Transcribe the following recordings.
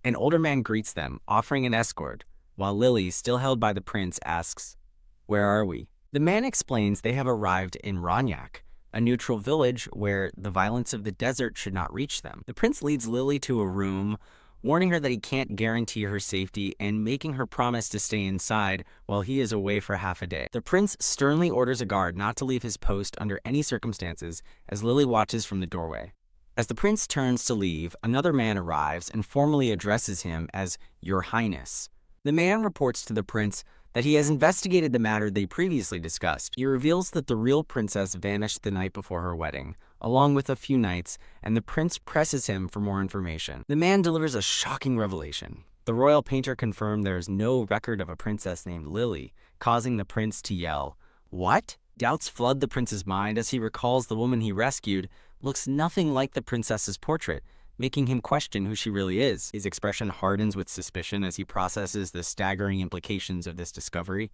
An older man greets them, offering an escort, while Lily, still held by the prince, asks, "Where are we?" The man explains they have arrived in Ranyak, a neutral village where the violence of the desert should not reach them. The prince leads Lily to a room, warning her that he can't guarantee her safety and making her promise to stay inside while he is away for half a day. The prince sternly orders a guard not to leave his post under any circumstances as Lily watches from the doorway. As the prince turns to leave, another man arrives and formally addresses him as Your Highness. The man reports to the prince that he has investigated the matter they previously discussed. He reveals that the real princess vanished the night before her wedding, along with a few knights, and the prince presses him for more information. The man delivers a shocking revelation. The royal painter confirmed there is no record of a princess named Lily, causing the prince to yell, "What?" Doubts flood the prince's mind as he recalls the woman he rescued looks nothing like the princess's portrait, making him question who she really is. His expression hardens with suspicion as he processes the staggering implications of this discovery.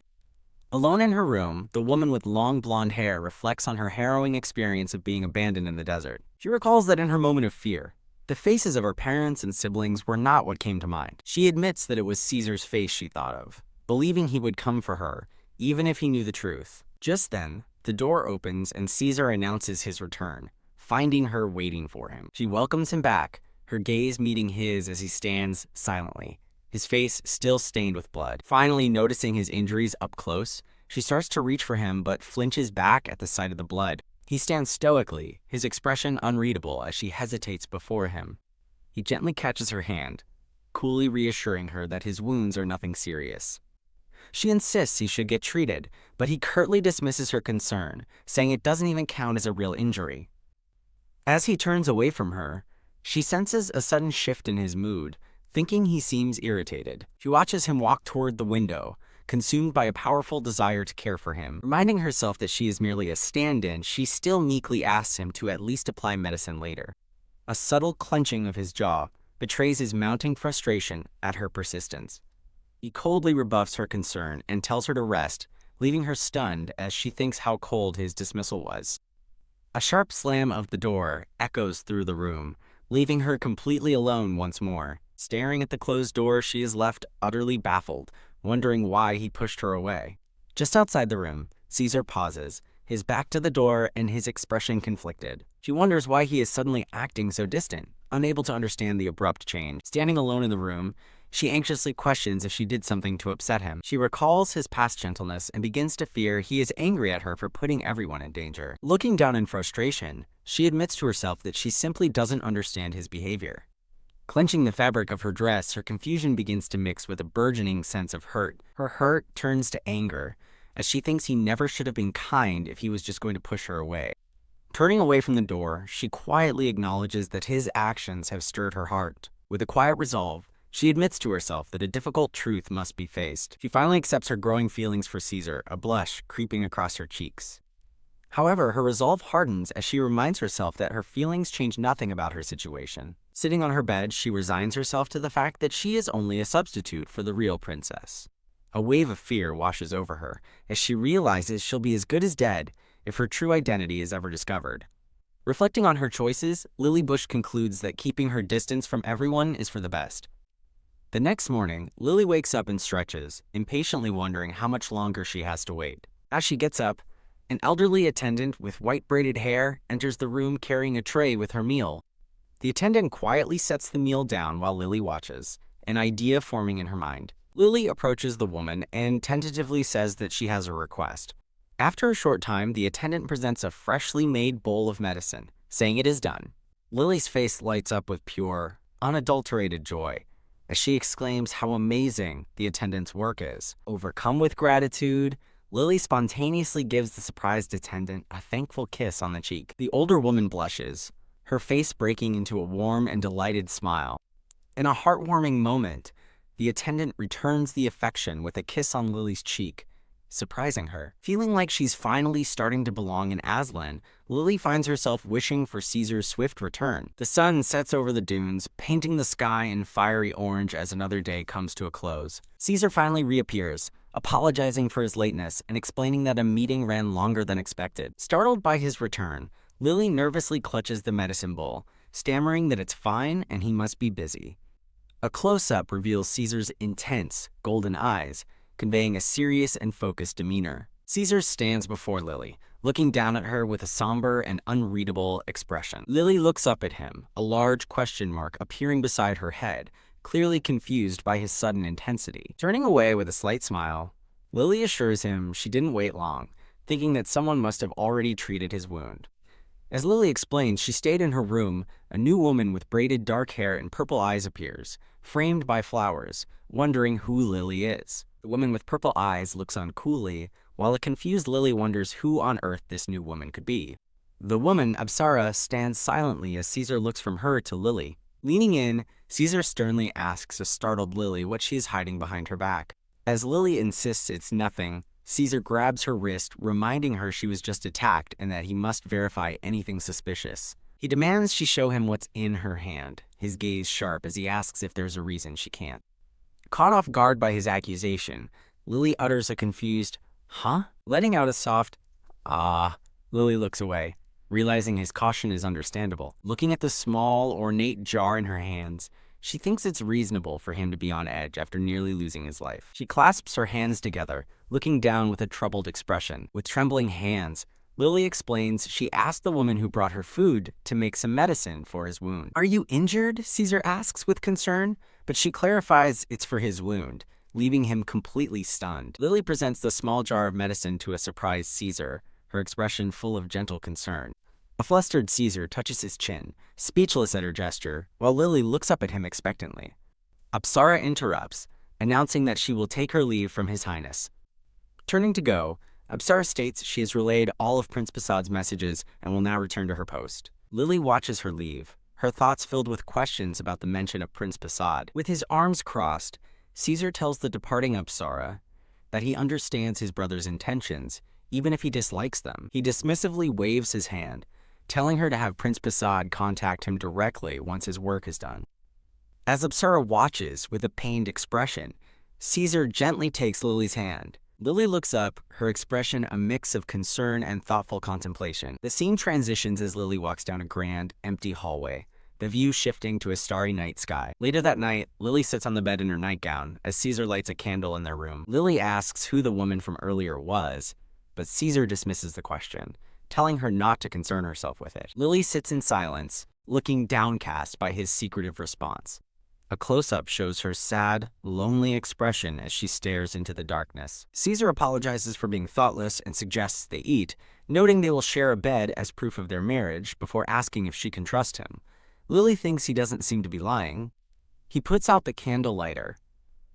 Alone in her room, the woman with long blonde hair reflects on her harrowing experience of being abandoned in the desert. She recalls that in her moment of fear, the faces of her parents and siblings were not what came to mind. She admits that it was Caesar's face she thought of, believing he would come for her, even if he knew the truth. Just then, the door opens and Caesar announces his return, finding her waiting for him. She welcomes him back, her gaze meeting his as he stands silently, his face still stained with blood. Finally noticing his injuries up close, she starts to reach for him but flinches back at the sight of the blood. He stands stoically, his expression unreadable as she hesitates before him. He gently catches her hand, coolly reassuring her that his wounds are nothing serious. She insists he should get treated, but he curtly dismisses her concern, saying it doesn't even count as a real injury. As he turns away from her, she senses a sudden shift in his mood, thinking he seems irritated. She watches him walk toward the window, consumed by a powerful desire to care for him. Reminding herself that she is merely a stand-in, she still meekly asks him to at least apply medicine later. A subtle clenching of his jaw betrays his mounting frustration at her persistence. He coldly rebuffs her concern and tells her to rest, leaving her stunned as she thinks how cold his dismissal was. A sharp slam of the door echoes through the room, leaving her completely alone once more. Staring at the closed door, she is left utterly baffled, wondering why he pushed her away. Just outside the room, Caesar pauses, his back to the door and his expression conflicted. She wonders why he is suddenly acting so distant, unable to understand the abrupt change. Standing alone in the room, she anxiously questions if she did something to upset him. She recalls his past gentleness and begins to fear he is angry at her for putting everyone in danger. Looking down in frustration, she admits to herself that she simply doesn't understand his behavior. Clenching the fabric of her dress, her confusion begins to mix with a burgeoning sense of hurt. Her hurt turns to anger, as she thinks he never should have been kind if he was just going to push her away. Turning away from the door, she quietly acknowledges that his actions have stirred her heart. With a quiet resolve, she admits to herself that a difficult truth must be faced. She finally accepts her growing feelings for Caesar, a blush creeping across her cheeks. However, her resolve hardens as she reminds herself that her feelings change nothing about her situation. Sitting on her bed, she resigns herself to the fact that she is only a substitute for the real princess. A wave of fear washes over her as she realizes she'll be as good as dead if her true identity is ever discovered. Reflecting on her choices, Lily Bush concludes that keeping her distance from everyone is for the best. The next morning, Lily wakes up and stretches, impatiently wondering how much longer she has to wait. As she gets up, an elderly attendant with white braided hair enters the room carrying a tray with her meal. The attendant quietly sets the meal down while Lily watches, an idea forming in her mind. Lily approaches the woman and tentatively says that she has a request. After a short time, the attendant presents a freshly made bowl of medicine, saying it is done. Lily's face lights up with pure, unadulterated joy, as she exclaims how amazing the attendant's work is. Overcome with gratitude, Lily spontaneously gives the surprised attendant a thankful kiss on the cheek. The older woman blushes, her face breaking into a warm and delighted smile. In a heartwarming moment, the attendant returns the affection with a kiss on Lily's cheek, surprising her. Feeling like she's finally starting to belong in Aslan, Lily finds herself wishing for Caesar's swift return. The sun sets over the dunes, painting the sky in fiery orange as another day comes to a close. Caesar finally reappears, apologizing for his lateness and explaining that a meeting ran longer than expected. Startled by his return, Lily nervously clutches the medicine bowl, stammering that it's fine and he must be busy. A close-up reveals Caesar's intense, golden eyes, conveying a serious and focused demeanor. Caesar stands before Lily, looking down at her with a somber and unreadable expression. Lily looks up at him, a large question mark appearing beside her head, clearly confused by his sudden intensity. Turning away with a slight smile, Lily assures him she didn't wait long, thinking that someone must have already treated his wound. As Lily explains, she stayed in her room. A new woman with braided dark hair and purple eyes appears, framed by flowers, wondering who Lily is. The woman with purple eyes looks on coolly, while a confused Lily wonders who on earth this new woman could be. The woman, Apsara, stands silently as Caesar looks from her to Lily. Leaning in, Caesar sternly asks a startled Lily what she is hiding behind her back. As Lily insists it's nothing, Caesar grabs her wrist, reminding her she was just attacked and that he must verify anything suspicious. He demands she show him what's in her hand, his gaze sharp as he asks if there's a reason she can't. Caught off guard by his accusation, Lily utters a confused, "Huh?" Letting out a soft, "Ah." Lily looks away, realizing his caution is understandable. Looking at the small, ornate jar in her hands, she thinks it's reasonable for him to be on edge after nearly losing his life. She clasps her hands together, looking down with a troubled expression. With trembling hands, Lily explains she asked the woman who brought her food to make some medicine for his wound. "Are you injured?" Caesar asks with concern, but she clarifies it's for his wound, leaving him completely stunned. Lily presents the small jar of medicine to a surprised Caesar, her expression full of gentle concern. A flustered Caesar touches his chin, speechless at her gesture, while Lily looks up at him expectantly. Apsara interrupts, announcing that she will take her leave from His Highness. Turning to go, Apsara states she has relayed all of Prince Pasad's messages and will now return to her post. Lily watches her leave, her thoughts filled with questions about the mention of Prince Pasad. With his arms crossed, Caesar tells the departing Apsara that he understands his brother's intentions, even if he dislikes them. He dismissively waves his hand, telling her to have Prince Pasad contact him directly once his work is done. As Apsara watches with a pained expression, Caesar gently takes Lily's hand. Lily looks up, her expression a mix of concern and thoughtful contemplation. The scene transitions as Lily walks down a grand, empty hallway, the view shifting to a starry night sky. Later that night, Lily sits on the bed in her nightgown as Caesar lights a candle in their room. Lily asks who the woman from earlier was, but Caesar dismisses the question, telling her not to concern herself with it. Lily sits in silence, looking downcast by his secretive response. A close-up shows her sad, lonely expression as she stares into the darkness. Caesar apologizes for being thoughtless and suggests they eat, noting they will share a bed as proof of their marriage before asking if she can trust him. Lily thinks he doesn't seem to be lying. He puts out the candle lighter,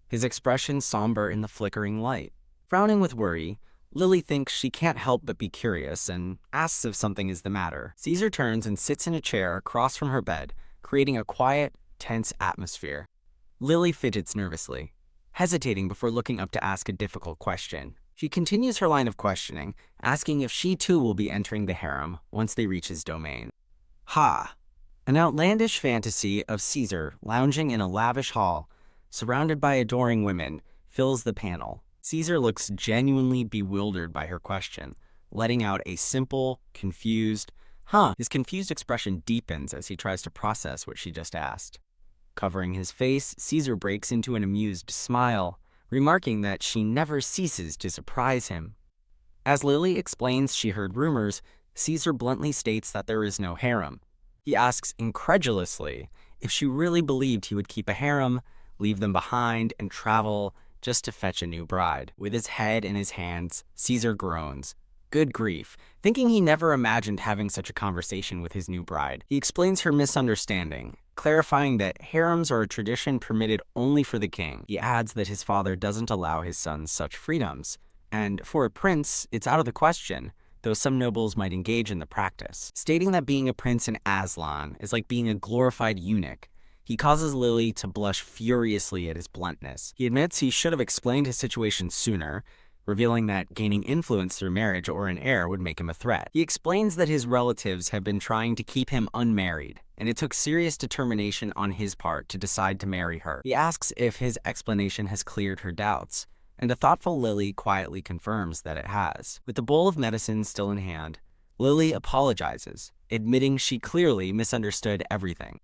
his expression somber in the flickering light. Frowning with worry, Lily thinks she can't help but be curious and asks if something is the matter. Caesar turns and sits in a chair across from her bed, creating a quiet, tense atmosphere. Lily fidgets nervously, hesitating before looking up to ask a difficult question. She continues her line of questioning, asking if she too will be entering the harem once they reach his domain. Ha! An outlandish fantasy of Caesar lounging in a lavish hall, surrounded by adoring women, fills the panel. Caesar looks genuinely bewildered by her question, letting out a simple, confused, "Huh." His confused expression deepens as he tries to process what she just asked. Covering his face, Caesar breaks into an amused smile, remarking that she never ceases to surprise him. As Lily explains she heard rumors, Caesar bluntly states that there is no harem. He asks incredulously if she really believed he would keep a harem, leave them behind, and travel just to fetch a new bride. With his head in his hands, Caesar groans. Good grief, thinking he never imagined having such a conversation with his new bride. He explains her misunderstanding, clarifying that harems are a tradition permitted only for the king. He adds that his father doesn't allow his sons such freedoms, and for a prince, it's out of the question, though some nobles might engage in the practice. Stating that being a prince in Aslan is like being a glorified eunuch, he causes Lily to blush furiously at his bluntness. He admits he should have explained his situation sooner, revealing that gaining influence through marriage or an heir would make him a threat. He explains that his relatives have been trying to keep him unmarried, and it took serious determination on his part to decide to marry her. He asks if his explanation has cleared her doubts, and a thoughtful Lily quietly confirms that it has. With the bowl of medicine still in hand, Lily apologizes, admitting she clearly misunderstood everything.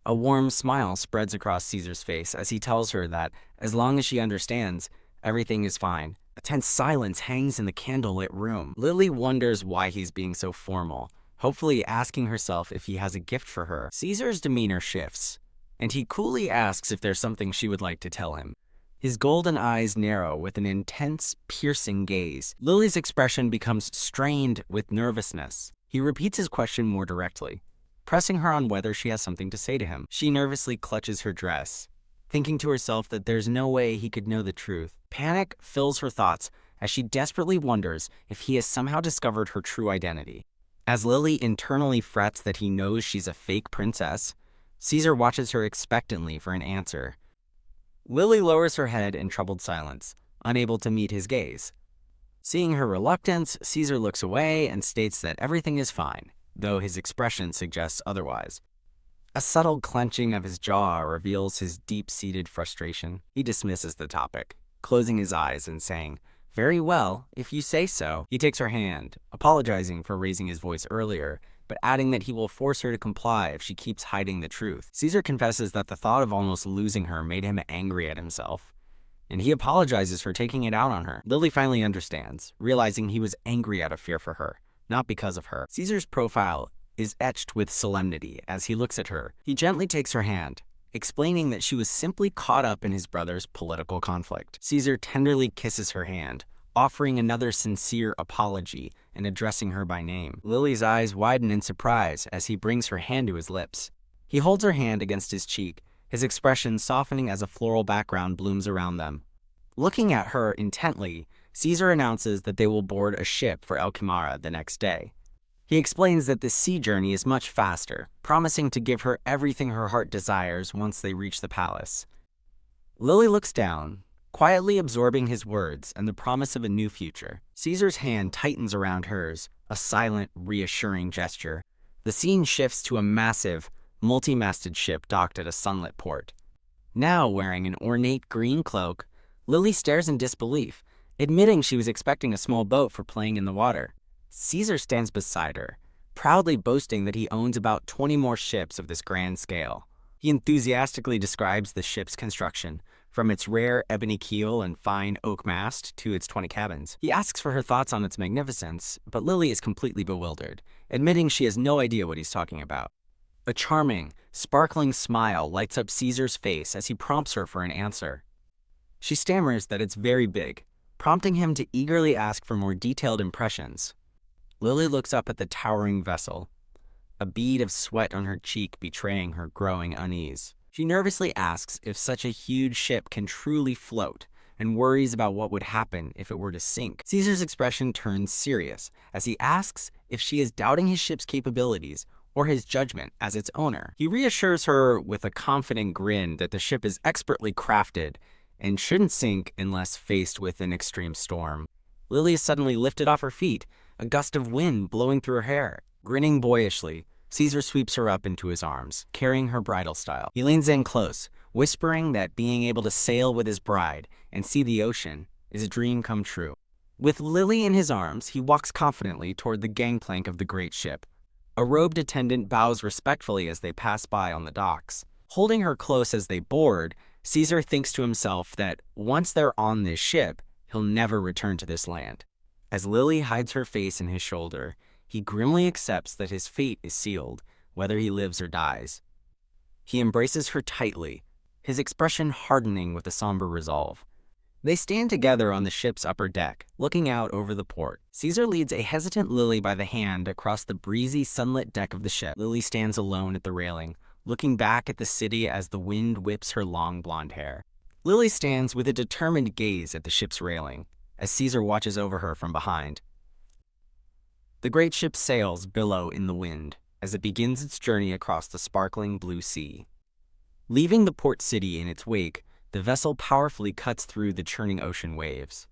A warm smile spreads across Caesar's face as he tells her that, as long as she understands, everything is fine. A tense silence hangs in the candlelit room. Lily wonders why he's being so formal, hopefully asking herself if he has a gift for her. Caesar's demeanor shifts, and he coolly asks if there's something she would like to tell him. His golden eyes narrow with an intense, piercing gaze. Lily's expression becomes strained with nervousness. He repeats his question more directly, pressing her on whether she has something to say to him. She nervously clutches her dress, thinking to herself that there's no way he could know the truth. Panic fills her thoughts as she desperately wonders if he has somehow discovered her true identity. As Lily internally frets that he knows she's a fake princess, Caesar watches her expectantly for an answer. Lily lowers her head in troubled silence, unable to meet his gaze. Seeing her reluctance, Caesar looks away and states that everything is fine, though his expression suggests otherwise. A subtle clenching of his jaw reveals his deep-seated frustration. He dismisses the topic, closing his eyes and saying, "Very well, if you say so." He takes her hand, apologizing for raising his voice earlier, but adding that he will force her to comply if she keeps hiding the truth. Caesar confesses that the thought of almost losing her made him angry at himself, and he apologizes for taking it out on her. Lily finally understands, realizing he was angry out of fear for her, not because of her. Caesar's profile is etched with solemnity as he looks at her. He gently takes her hand, explaining that she was simply caught up in his brother's political conflict. Caesar tenderly kisses her hand, offering another sincere apology and addressing her by name. Lily's eyes widen in surprise as he brings her hand to his lips. He holds her hand against his cheek, his expression softening as a floral background blooms around them. Looking at her intently, Caesar announces that they will board a ship for El Kimara the next day. He explains that the sea journey is much faster, promising to give her everything her heart desires once they reach the palace. Lily looks down, quietly absorbing his words and the promise of a new future. Caesar's hand tightens around hers, a silent, reassuring gesture. The scene shifts to a massive, multi-masted ship docked at a sunlit port. Now wearing an ornate green cloak, Lily stares in disbelief, admitting she was expecting a small boat for playing in the water. Caesar stands beside her, proudly boasting that he owns about 20 more ships of this grand scale. He enthusiastically describes the ship's construction, from its rare ebony keel and fine oak mast to its 20 cabins. He asks for her thoughts on its magnificence, but Lily is completely bewildered, admitting she has no idea what he's talking about. A charming, sparkling smile lights up Caesar's face as he prompts her for an answer. She stammers that it's very big, prompting him to eagerly ask for more detailed impressions. Lily looks up at the towering vessel, a bead of sweat on her cheek betraying her growing unease. She nervously asks if such a huge ship can truly float, and worries about what would happen if it were to sink. Caesar's expression turns serious as he asks if she is doubting his ship's capabilities or his judgment as its owner. He reassures her with a confident grin that the ship is expertly crafted and shouldn't sink unless faced with an extreme storm. Lily is suddenly lifted off her feet, a gust of wind blowing through her hair. Grinning boyishly, Caesar sweeps her up into his arms, carrying her bridal style. He leans in close, whispering that being able to sail with his bride and see the ocean is a dream come true. With Lily in his arms, he walks confidently toward the gangplank of the great ship. A robed attendant bows respectfully as they pass by on the docks. Holding her close as they board, Caesar thinks to himself that once they're on this ship, he'll never return to this land. As Lily hides her face in his shoulder, he grimly accepts that his fate is sealed, whether he lives or dies. He embraces her tightly, his expression hardening with a somber resolve. They stand together on the ship's upper deck, looking out over the port. Caesar leads a hesitant Lily by the hand across the breezy, sunlit deck of the ship. Lily stands alone at the railing, looking back at the city as the wind whips her long blonde hair. Lily stands with a determined gaze at the ship's railing, as Caesar watches over her from behind. The great ship's sails billow in the wind as it begins its journey across the sparkling blue sea. Leaving the port city in its wake, the vessel powerfully cuts through the churning ocean waves.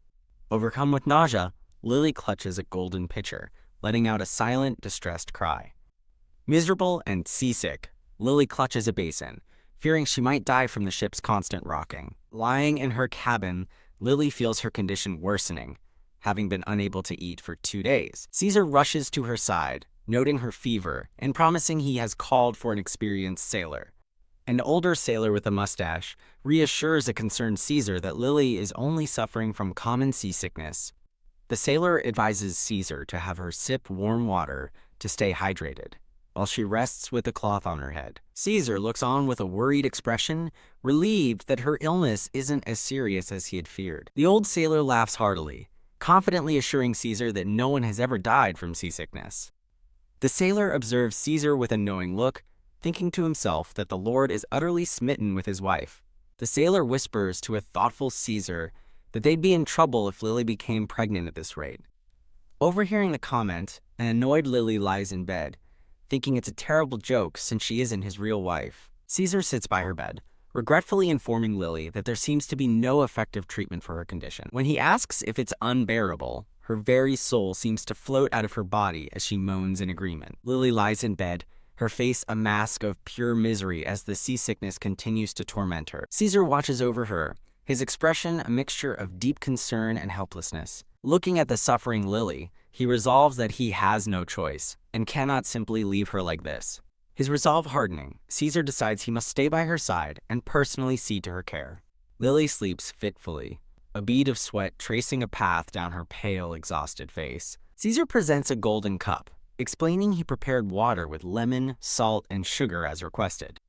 Overcome with nausea, Lily clutches a golden pitcher, letting out a silent, distressed cry. Miserable and seasick, Lily clutches a basin, fearing she might die from the ship's constant rocking. Lying in her cabin, Lily feels her condition worsening, having been unable to eat for 2 days. Caesar rushes to her side, noting her fever and promising he has called for an experienced sailor. An older sailor with a mustache reassures a concerned Caesar that Lily is only suffering from common seasickness. The sailor advises Caesar to have her sip warm water to stay hydrated, while she rests with a cloth on her head. Caesar looks on with a worried expression, relieved that her illness isn't as serious as he had feared. The old sailor laughs heartily, confidently assuring Caesar that no one has ever died from seasickness. The sailor observes Caesar with a knowing look, thinking to himself that the Lord is utterly smitten with his wife. The sailor whispers to a thoughtful Caesar that they'd be in trouble if Lily became pregnant at this rate. Overhearing the comment, an annoyed Lily lies in bed, thinking it's a terrible joke since she isn't his real wife. Caesar sits by her bed, regretfully informing Lily that there seems to be no effective treatment for her condition. When he asks if it's unbearable, her very soul seems to float out of her body as she moans in agreement. Lily lies in bed, her face a mask of pure misery as the seasickness continues to torment her. Caesar watches over her, his expression a mixture of deep concern and helplessness. Looking at the suffering Lily, he resolves that he has no choice and cannot simply leave her like this. His resolve hardening, Caesar decides he must stay by her side and personally see to her care. Lily sleeps fitfully, a bead of sweat tracing a path down her pale, exhausted face. Caesar presents a golden cup, explaining he prepared water with lemon, salt, and sugar as requested.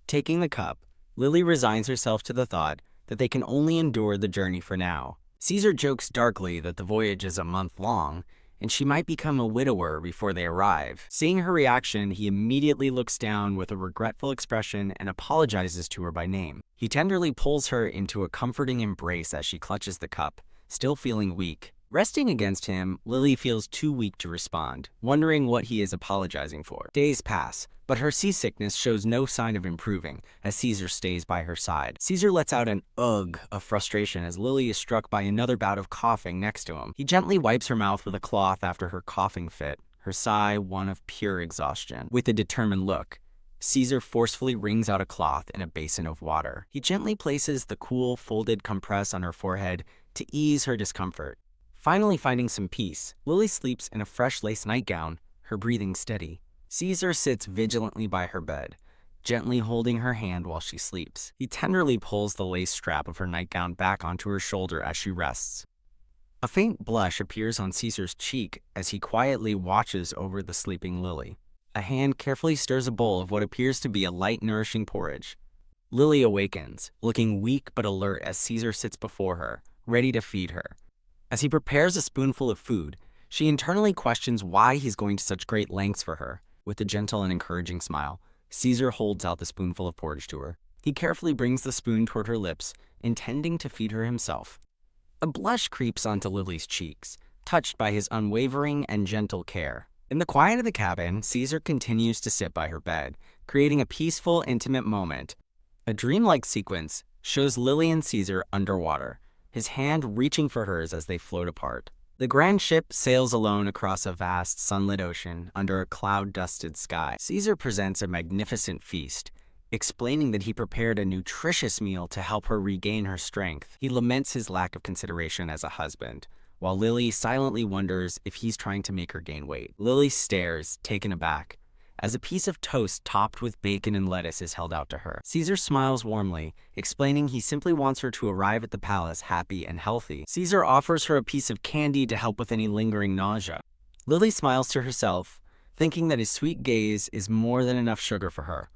Taking the cup, Lily resigns herself to the thought that they can only endure the journey for now. Caesar jokes darkly that the voyage is a month long, and she might become a widower before they arrive. Seeing her reaction, he immediately looks down with a regretful expression and apologizes to her by name. He tenderly pulls her into a comforting embrace as she clutches the cup, still feeling weak. Resting against him, Lily feels too weak to respond, wondering what he is apologizing for. Days pass, but her seasickness shows no sign of improving as Caesar stays by her side. Caesar lets out an ugh of frustration as Lily is struck by another bout of coughing next to him. He gently wipes her mouth with a cloth after her coughing fit, her sigh one of pure exhaustion. With a determined look, Caesar forcefully wrings out a cloth in a basin of water. He gently places the cool, folded compress on her forehead to ease her discomfort. Finally finding some peace, Lily sleeps in a fresh lace nightgown, her breathing steady. Caesar sits vigilantly by her bed, gently holding her hand while she sleeps. He tenderly pulls the lace strap of her nightgown back onto her shoulder as she rests. A faint blush appears on Caesar's cheek as he quietly watches over the sleeping Lily. A hand carefully stirs a bowl of what appears to be a light, nourishing porridge. Lily awakens, looking weak but alert as Caesar sits before her, ready to feed her. As he prepares a spoonful of food, she internally questions why he's going to such great lengths for her. With a gentle and encouraging smile, Caesar holds out the spoonful of porridge to her. He carefully brings the spoon toward her lips, intending to feed her himself. A blush creeps onto Lily's cheeks, touched by his unwavering and gentle care. In the quiet of the cabin, Caesar continues to sit by her bed, creating a peaceful, intimate moment. A dreamlike sequence shows Lily and Caesar underwater, his hand reaching for hers as they float apart. The grand ship sails alone across a vast, sunlit ocean under a cloud-dusted sky. Caesar presents a magnificent feast, explaining that he prepared a nutritious meal to help her regain her strength. He laments his lack of consideration as a husband, while Lily silently wonders if he's trying to make her gain weight. Lily stares, taken aback, as a piece of toast topped with bacon and lettuce is held out to her. Caesar smiles warmly, explaining he simply wants her to arrive at the palace happy and healthy. Caesar offers her a piece of candy to help with any lingering nausea. Lily smiles to herself, thinking that his sweet gaze is more than enough sugar for her.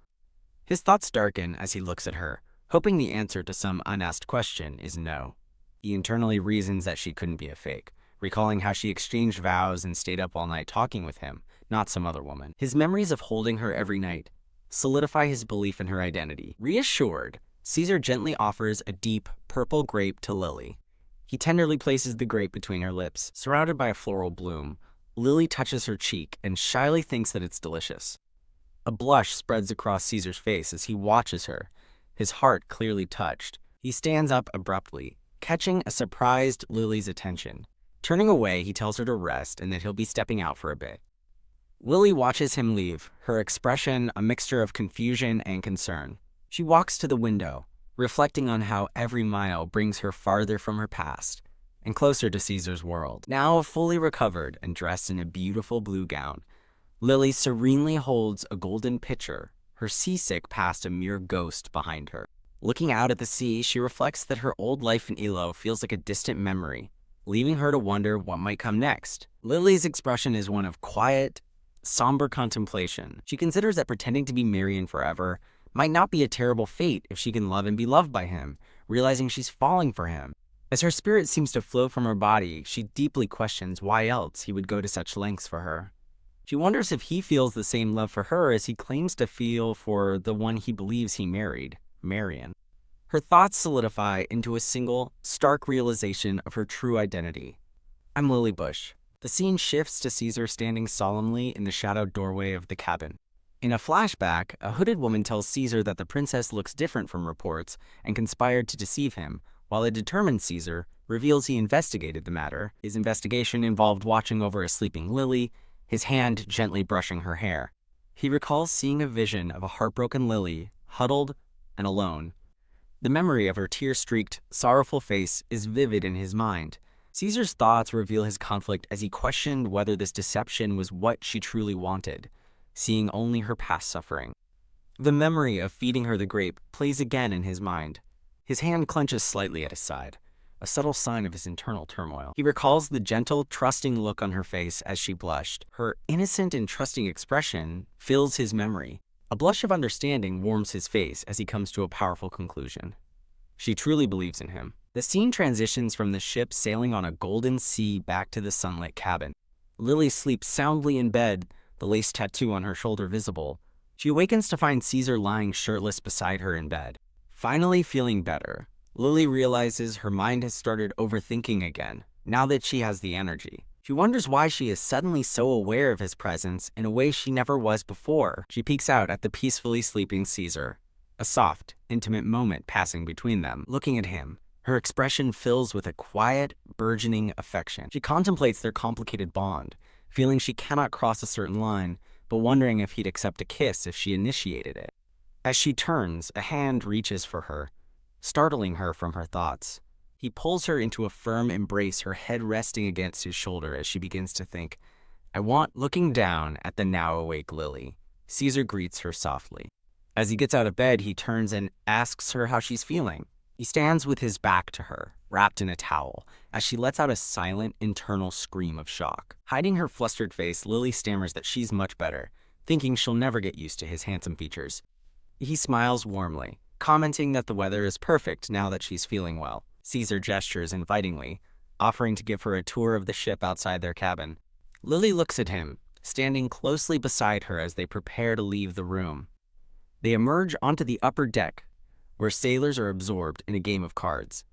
His thoughts darken as he looks at her, hoping the answer to some unasked question is no. He internally reasons that she couldn't be a fake, recalling how she exchanged vows and stayed up all night talking with him, not some other woman. His memories of holding her every night solidify his belief in her identity. Reassured, Caesar gently offers a deep purple grape to Lily. He tenderly places the grape between her lips. Surrounded by a floral bloom, Lily touches her cheek and shyly thinks that it's delicious. A blush spreads across Caesar's face as he watches her, his heart clearly touched. He stands up abruptly, catching a surprised Lily's attention. Turning away, he tells her to rest and that he'll be stepping out for a bit. Lily watches him leave, her expression a mixture of confusion and concern. She walks to the window, reflecting on how every mile brings her farther from her past and closer to Caesar's world. Now fully recovered and dressed in a beautiful blue gown, Lily serenely holds a golden pitcher, her seasick past a mere ghost behind her. Looking out at the sea, she reflects that her old life in Ilo feels like a distant memory, leaving her to wonder what might come next. Lily's expression is one of quiet, somber contemplation. She considers that pretending to be Marion forever might not be a terrible fate if she can love and be loved by him, realizing she's falling for him. As her spirit seems to flow from her body, she deeply questions why else he would go to such lengths for her. She wonders if he feels the same love for her as he claims to feel for the one he believes he married, Marion. Her thoughts solidify into a single, stark realization of her true identity. I'm Lily Bush. The scene shifts to Caesar standing solemnly in the shadowed doorway of the cabin. In a flashback, a hooded woman tells Caesar that the princess looks different from reports and conspired to deceive him, while a determined Caesar reveals he investigated the matter. His investigation involved watching over a sleeping Lily, his hand gently brushing her hair. He recalls seeing a vision of a heartbroken Lily, huddled and alone. The memory of her tear-streaked, sorrowful face is vivid in his mind. Caesar's thoughts reveal his conflict as he questioned whether this deception was what she truly wanted, seeing only her past suffering. The memory of feeding her the grape plays again in his mind. His hand clenches slightly at his side, a subtle sign of his internal turmoil. He recalls the gentle, trusting look on her face as she blushed. Her innocent and trusting expression fills his memory. A blush of understanding warms his face as he comes to a powerful conclusion. She truly believes in him. The scene transitions from the ship sailing on a golden sea back to the sunlit cabin. Lily sleeps soundly in bed, the lace tattoo on her shoulder visible. She awakens to find Caesar lying shirtless beside her in bed. Finally feeling better, Lily realizes her mind has started overthinking again, now that she has the energy. She wonders why she is suddenly so aware of his presence in a way she never was before. She peeks out at the peacefully sleeping Caesar, a soft, intimate moment passing between them. Looking at him, her expression fills with a quiet, burgeoning affection. She contemplates their complicated bond, feeling she cannot cross a certain line, but wondering if he'd accept a kiss if she initiated it. As she turns, a hand reaches for her, startling her from her thoughts. He pulls her into a firm embrace, her head resting against his shoulder as she begins to think. Looking down at the now awake Lily, Caesar greets her softly. As he gets out of bed, he turns and asks her how she's feeling. He stands with his back to her, wrapped in a towel, as she lets out a silent, internal scream of shock. Hiding her flustered face, Lily stammers that she's much better, thinking she'll never get used to his handsome features. He smiles warmly, commenting that the weather is perfect now that she's feeling well. Caesar gestures invitingly, offering to give her a tour of the ship outside their cabin. Lily looks at him, standing closely beside her as they prepare to leave the room. They emerge onto the upper deck, where sailors are absorbed in a game of cards.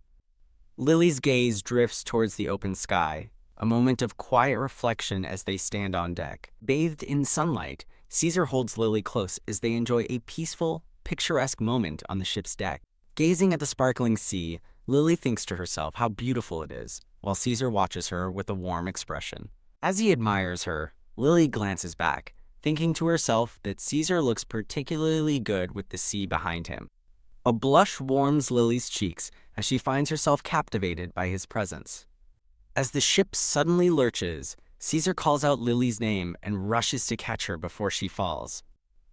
Lily's gaze drifts towards the open sky, a moment of quiet reflection as they stand on deck. Bathed in sunlight, Caesar holds Lily close as they enjoy a peaceful, picturesque moment on the ship's deck. Gazing at the sparkling sea, Lily thinks to herself how beautiful it is, while Caesar watches her with a warm expression. As he admires her, Lily glances back, thinking to herself that Caesar looks particularly good with the sea behind him. A blush warms Lily's cheeks as she finds herself captivated by his presence. As the ship suddenly lurches, Caesar calls out Lily's name and rushes to catch her before she falls.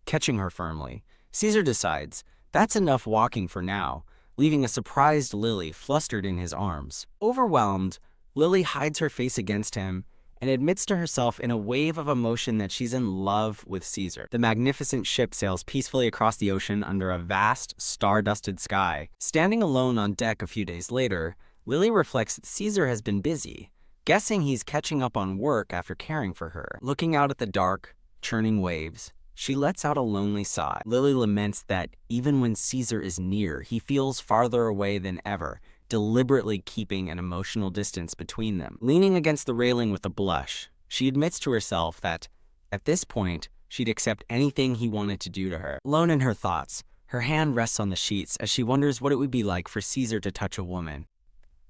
Catching her firmly, Caesar decides that's enough walking for now, leaving a surprised Lily flustered in his arms. Overwhelmed, Lily hides her face against him and admits to herself in a wave of emotion that she's in love with Caesar. The magnificent ship sails peacefully across the ocean under a vast, star-dusted sky. Standing alone on deck a few days later, Lily reflects that Caesar has been busy, guessing he's catching up on work after caring for her. Looking out at the dark, churning waves, she lets out a lonely sigh. Lily laments that even when Caesar is near, he feels farther away than ever, deliberately keeping an emotional distance between them. Leaning against the railing with a blush, she admits to herself that, at this point, she'd accept anything he wanted to do to her. Alone in her thoughts, her hand rests on the sheets as she wonders what it would be like for Caesar to touch a woman.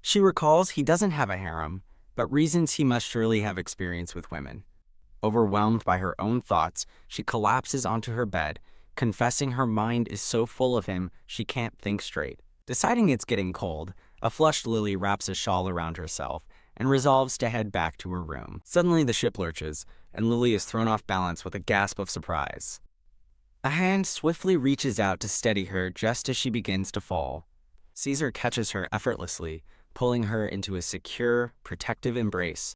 She recalls he doesn't have a harem, but reasons he must surely have experience with women. Overwhelmed by her own thoughts, she collapses onto her bed, confessing her mind is so full of him she can't think straight. Deciding it's getting cold, a flushed Lily wraps a shawl around herself and resolves to head back to her room. Suddenly the ship lurches, and Lily is thrown off balance with a gasp of surprise. A hand swiftly reaches out to steady her just as she begins to fall. Caesar catches her effortlessly, pulling her into a secure, protective embrace.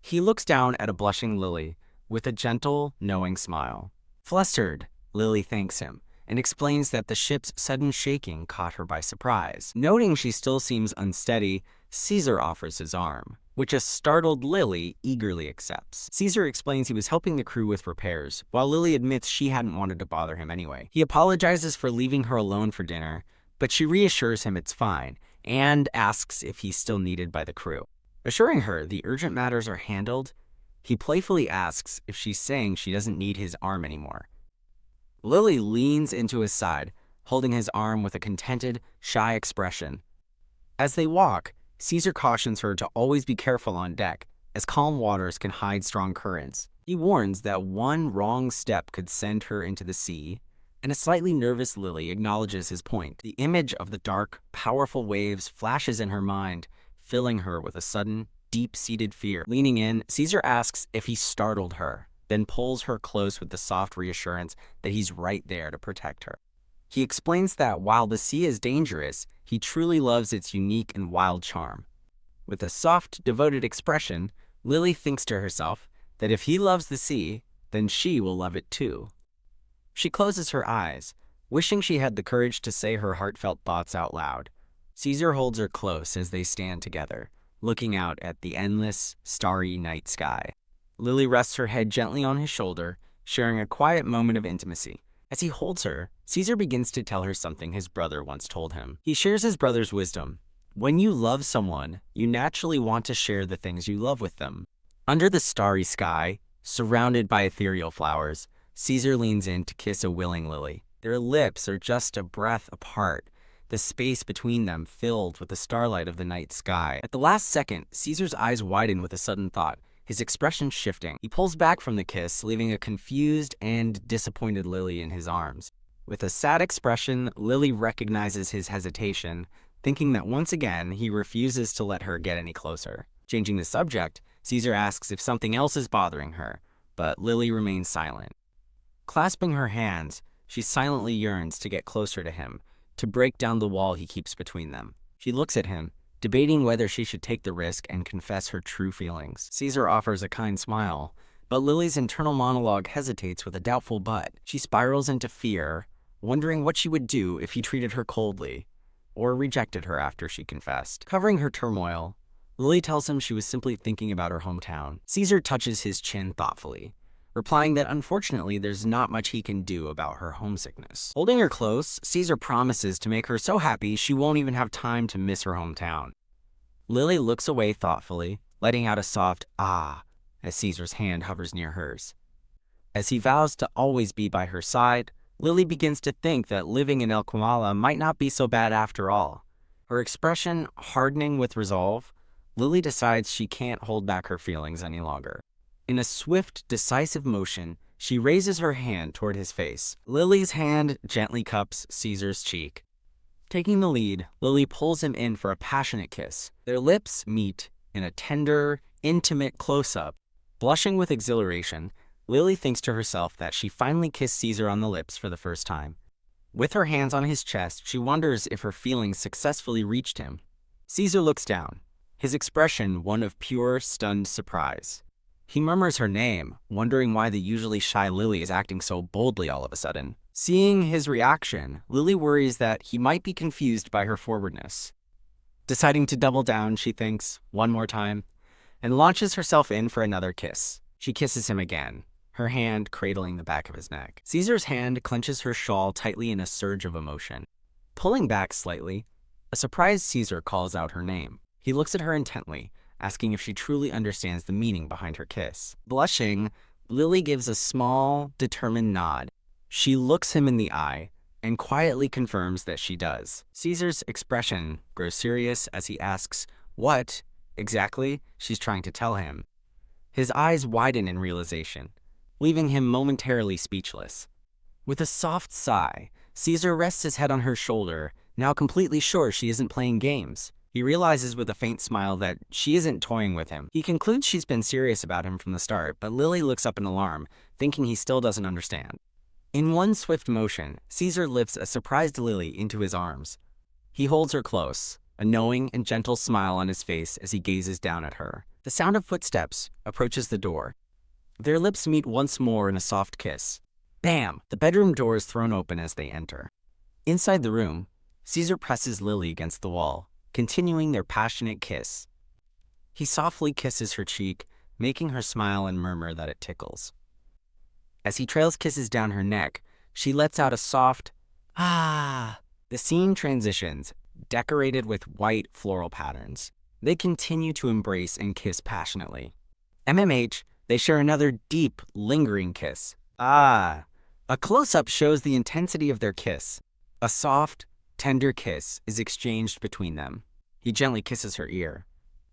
He looks down at a blushing Lily with a gentle, knowing smile. Flustered, Lily thanks him and explains that the ship's sudden shaking caught her by surprise. Noting she still seems unsteady, Caesar offers his arm, which a startled Lily eagerly accepts. Caesar explains he was helping the crew with repairs, while Lily admits she hadn't wanted to bother him anyway. He apologizes for leaving her alone for dinner, but she reassures him it's fine and asks if he's still needed by the crew. Assuring her the urgent matters are handled, he playfully asks if she's saying she doesn't need his arm anymore. Lily leans into his side, holding his arm with a contented, shy expression. As they walk, Caesar cautions her to always be careful on deck, as calm waters can hide strong currents. He warns that one wrong step could send her into the sea, and a slightly nervous Lily acknowledges his point. The image of the dark, powerful waves flashes in her mind, filling her with a sudden, deep-seated fear. Leaning in, Caesar asks if he startled her, then pulls her close with the soft reassurance that he's right there to protect her. He explains that while the sea is dangerous, he truly loves its unique and wild charm. With a soft, devoted expression, Lily thinks to herself that if he loves the sea, then she will love it too. She closes her eyes, wishing she had the courage to say her heartfelt thoughts out loud. Caesar holds her close as they stand together, looking out at the endless, starry night sky. Lily rests her head gently on his shoulder, sharing a quiet moment of intimacy. As he holds her, Caesar begins to tell her something his brother once told him. He shares his brother's wisdom. When you love someone, you naturally want to share the things you love with them. Under the starry sky, surrounded by ethereal flowers, Caesar leans in to kiss a willing Lily. Their lips are just a breath apart, the space between them filled with the starlight of the night sky. At the last second, Caesar's eyes widen with a sudden thought, his expression shifting. He pulls back from the kiss, leaving a confused and disappointed Lily in his arms. With a sad expression, Lily recognizes his hesitation, thinking that once again he refuses to let her get any closer. Changing the subject, Caesar asks if something else is bothering her, but Lily remains silent. Clasping her hands, she silently yearns to get closer to him, to break down the wall he keeps between them. She looks at him, debating whether she should take the risk and confess her true feelings. Caesar offers a kind smile, but Lily's internal monologue hesitates with a doubtful but. She spirals into fear, wondering what she would do if he treated her coldly, or rejected her after she confessed. Covering her turmoil, Lily tells him she was simply thinking about her hometown. Caesar touches his chin thoughtfully, replying that unfortunately there's not much he can do about her homesickness. Holding her close, Caesar promises to make her so happy she won't even have time to miss her hometown. Lily looks away thoughtfully, letting out a soft ah as Caesar's hand hovers near hers. As he vows to always be by her side, Lily begins to think that living in Kimala might not be so bad after all. Her expression hardening with resolve, Lily decides she can't hold back her feelings any longer. In a swift, decisive motion, she raises her hand toward his face. Lily's hand gently cups Caesar's cheek. Taking the lead, Lily pulls him in for a passionate kiss. Their lips meet in a tender, intimate close-up. Blushing with exhilaration, Lily thinks to herself that she finally kissed Caesar on the lips for the first time. With her hands on his chest, she wonders if her feelings successfully reached him. Caesar looks down, his expression one of pure, stunned surprise. He murmurs her name, wondering why the usually shy Lily is acting so boldly all of a sudden. Seeing his reaction, Lily worries that he might be confused by her forwardness. Deciding to double down, she thinks, one more time, and launches herself in for another kiss. She kisses him again, her hand cradling the back of his neck. Caesar's hand clenches her shawl tightly in a surge of emotion. Pulling back slightly, a surprised Caesar calls out her name. He looks at her intently, asking if she truly understands the meaning behind her kiss. Blushing, Lily gives a small, determined nod. She looks him in the eye and quietly confirms that she does. Caesar's expression grows serious as he asks what, exactly, she's trying to tell him. His eyes widen in realization, leaving him momentarily speechless. With a soft sigh, Caesar rests his head on her shoulder, now completely sure she isn't playing games. He realizes with a faint smile that she isn't toying with him. He concludes she's been serious about him from the start, but Lily looks up in alarm, thinking he still doesn't understand. In one swift motion, Caesar lifts a surprised Lily into his arms. He holds her close, a knowing and gentle smile on his face as he gazes down at her. The sound of footsteps approaches the door. Their lips meet once more in a soft kiss. Bam! The bedroom door is thrown open as they enter. Inside the room, Caesar presses Lily against the wall, continuing their passionate kiss. He softly kisses her cheek, making her smile and murmur that it tickles. As he trails kisses down her neck, she lets out a soft, "Ah." The scene transitions, decorated with white floral patterns. They continue to embrace and kiss passionately. MMH, they share another deep, lingering kiss. Ah. A close-up shows the intensity of their kiss. A soft, tender kiss is exchanged between them. He gently kisses her ear,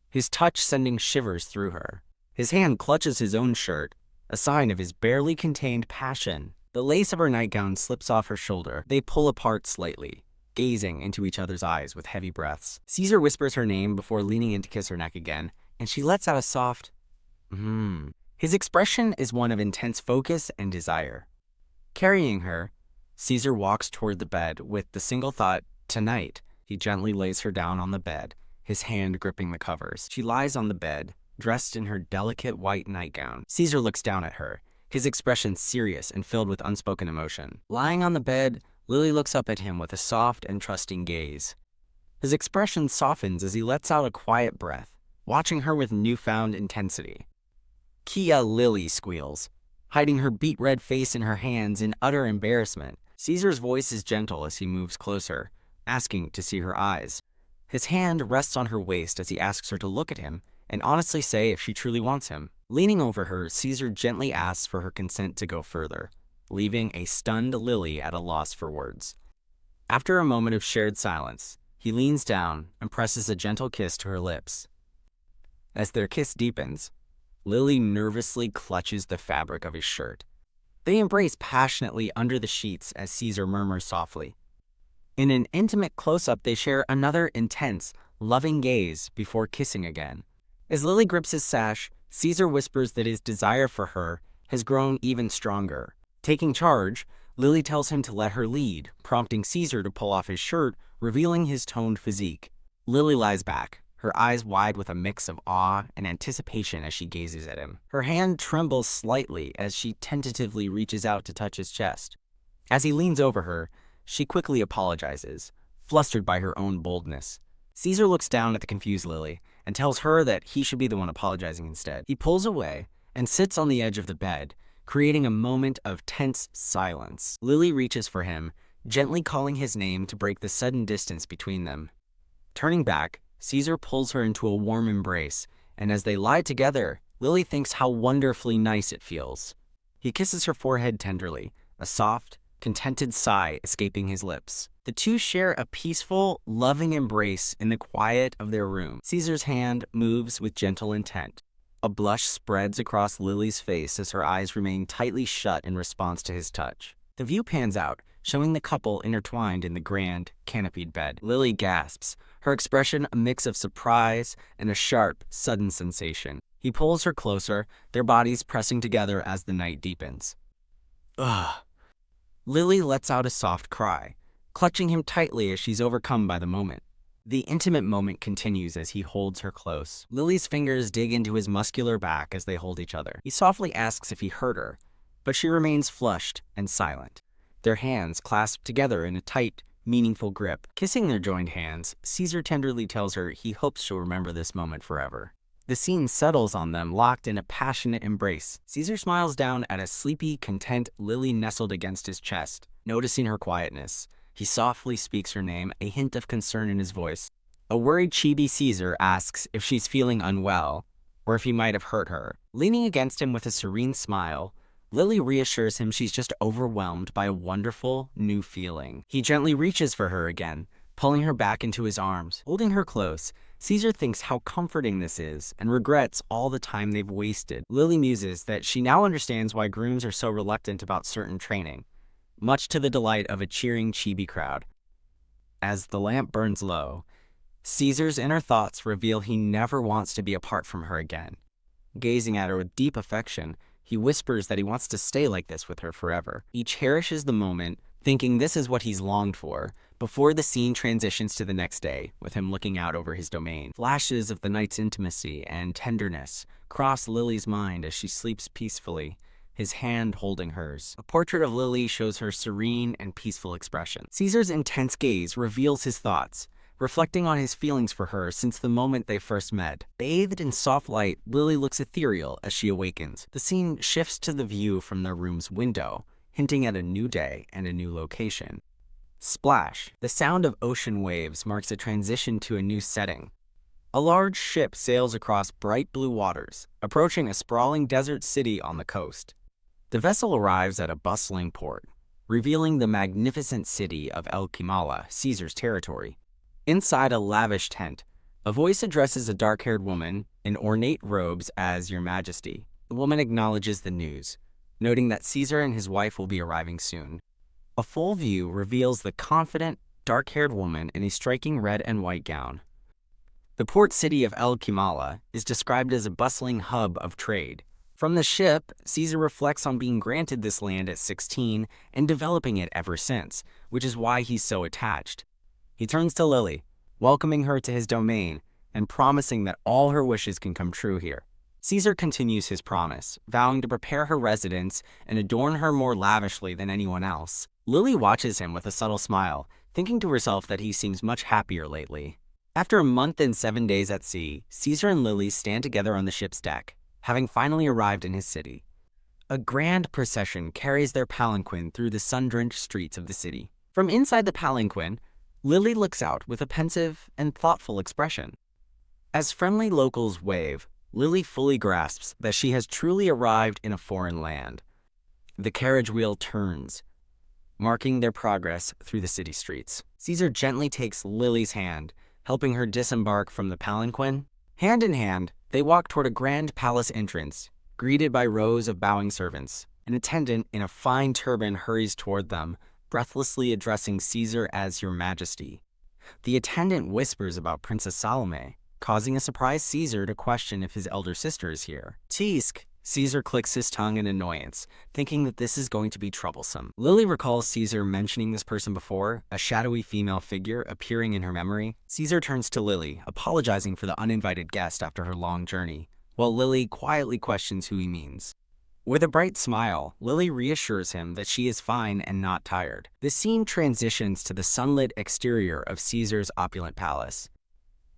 his touch sending shivers through her. His hand clutches his own shirt, a sign of his barely contained passion. The lace of her nightgown slips off her shoulder. They pull apart slightly, gazing into each other's eyes with heavy breaths. Caesar whispers her name before leaning in to kiss her neck again, and she lets out a soft, His expression is one of intense focus and desire. Carrying her, Caesar walks toward the bed with the single thought, tonight. He gently lays her down on the bed, his hand gripping the covers. She lies on the bed, dressed in her delicate white nightgown. Caesar looks down at her, his expression serious and filled with unspoken emotion. Lying on the bed, Lily looks up at him with a soft and trusting gaze. His expression softens as he lets out a quiet breath, watching her with newfound intensity. Kia Lily squeals, hiding her beet-red face in her hands in utter embarrassment. Caesar's voice is gentle as he moves closer, asking to see her eyes. His hand rests on her waist as he asks her to look at him and honestly say if she truly wants him. Leaning over her, Caesar gently asks for her consent to go further, leaving a stunned Lily at a loss for words. After a moment of shared silence, he leans down and presses a gentle kiss to her lips. As their kiss deepens, Lily nervously clutches the fabric of his shirt. They embrace passionately under the sheets as Caesar murmurs softly. In an intimate close-up, they share another intense, loving gaze before kissing again. As Lily grips his sash, Caesar whispers that his desire for her has grown even stronger. Taking charge, Lily tells him to let her lead, prompting Caesar to pull off his shirt, revealing his toned physique. Lily lies back, her eyes wide with a mix of awe and anticipation as she gazes at him. Her hand trembles slightly as she tentatively reaches out to touch his chest. As he leans over her, she quickly apologizes, flustered by her own boldness. Caesar looks down at the confused Lily and tells her that he should be the one apologizing instead. He pulls away and sits on the edge of the bed, creating a moment of tense silence. Lily reaches for him, gently calling his name to break the sudden distance between them. Turning back, Caesar pulls her into a warm embrace, and as they lie together, Lily thinks how wonderfully nice it feels. He kisses her forehead tenderly, a soft, contented sigh escaping his lips. The two share a peaceful, loving embrace in the quiet of their room. Caesar's hand moves with gentle intent. A blush spreads across Lily's face as her eyes remain tightly shut in response to his touch. The view pans out, showing the couple intertwined in the grand, canopied bed. Lily gasps, her expression a mix of surprise and a sharp, sudden sensation. He pulls her closer, their bodies pressing together as the night deepens. Ugh. Lily lets out a soft cry, clutching him tightly as she's overcome by the moment. The intimate moment continues as he holds her close. Lily's fingers dig into his muscular back as they hold each other. He softly asks if he hurt her, but she remains flushed and silent. Their hands clasp together in a tight, meaningful grip. Kissing their joined hands, Caesar tenderly tells her he hopes she'll remember this moment forever. The scene settles on them, locked in a passionate embrace. Caesar smiles down at a sleepy, content Lily nestled against his chest. Noticing her quietness, he softly speaks her name, a hint of concern in his voice. A worried chibi Caesar asks if she's feeling unwell, or if he might have hurt her. Leaning against him with a serene smile, Lily reassures him she's just overwhelmed by a wonderful, new feeling. He gently reaches for her again, pulling her back into his arms. Holding her close, Caesar thinks how comforting this is and regrets all the time they've wasted. Lily muses that she now understands why grooms are so reluctant about certain training, much to the delight of a cheering chibi crowd. As the lamp burns low, Caesar's inner thoughts reveal he never wants to be apart from her again. Gazing at her with deep affection, He whispers that he wants to stay like this with her forever. He cherishes the moment, thinking this is what he's longed for, before the scene transitions to the next day, with him looking out over his domain. Flashes of the night's intimacy and tenderness cross Lily's mind as she sleeps peacefully, his hand holding hers. A portrait of Lily shows her serene and peaceful expression. Caesar's intense gaze reveals his thoughts, reflecting on his feelings for her since the moment they first met. Bathed in soft light, Lily looks ethereal as she awakens. The scene shifts to the view from their room's window, hinting at a new day and a new location. Splash. The sound of ocean waves marks a transition to a new setting. A large ship sails across bright blue waters, approaching a sprawling desert city on the coast. The vessel arrives at a bustling port, revealing the magnificent city of El Kimala, Caesar's territory. Inside a lavish tent, a voice addresses a dark-haired woman in ornate robes as Your Majesty. The woman acknowledges the news, noting that Caesar and his wife will be arriving soon. A full view reveals the confident, dark-haired woman in a striking red and white gown. The port city of El Kimala is described as a bustling hub of trade. From the ship, Caesar reflects on being granted this land at 16 and developing it ever since, which is why he's so attached. He turns to Lily, welcoming her to his domain and promising that all her wishes can come true here. Caesar continues his promise, vowing to prepare her residence and adorn her more lavishly than anyone else. Lily watches him with a subtle smile, thinking to herself that he seems much happier lately. After a month and 7 days at sea, Caesar and Lily stand together on the ship's deck, having finally arrived in his city. A grand procession carries their palanquin through the sun-drenched streets of the city. From inside the palanquin, Lily looks out with a pensive and thoughtful expression. As friendly locals wave, Lily fully grasps that she has truly arrived in a foreign land. The carriage wheel turns, marking their progress through the city streets. Caesar gently takes Lily's hand, helping her disembark from the palanquin. Hand in hand, they walk toward a grand palace entrance, greeted by rows of bowing servants. An attendant in a fine turban hurries toward them, breathlessly addressing Caesar as Your Majesty. The attendant whispers about Princess Salome, causing a surprised Caesar to question if his elder sister is here. Tisk! Caesar clicks his tongue in annoyance, thinking that this is going to be troublesome. Lily recalls Caesar mentioning this person before, a shadowy female figure appearing in her memory. Caesar turns to Lily, apologizing for the uninvited guest after her long journey, while Lily quietly questions who he means. With a bright smile, Lily reassures him that she is fine and not tired. The scene transitions to the sunlit exterior of Caesar's opulent palace.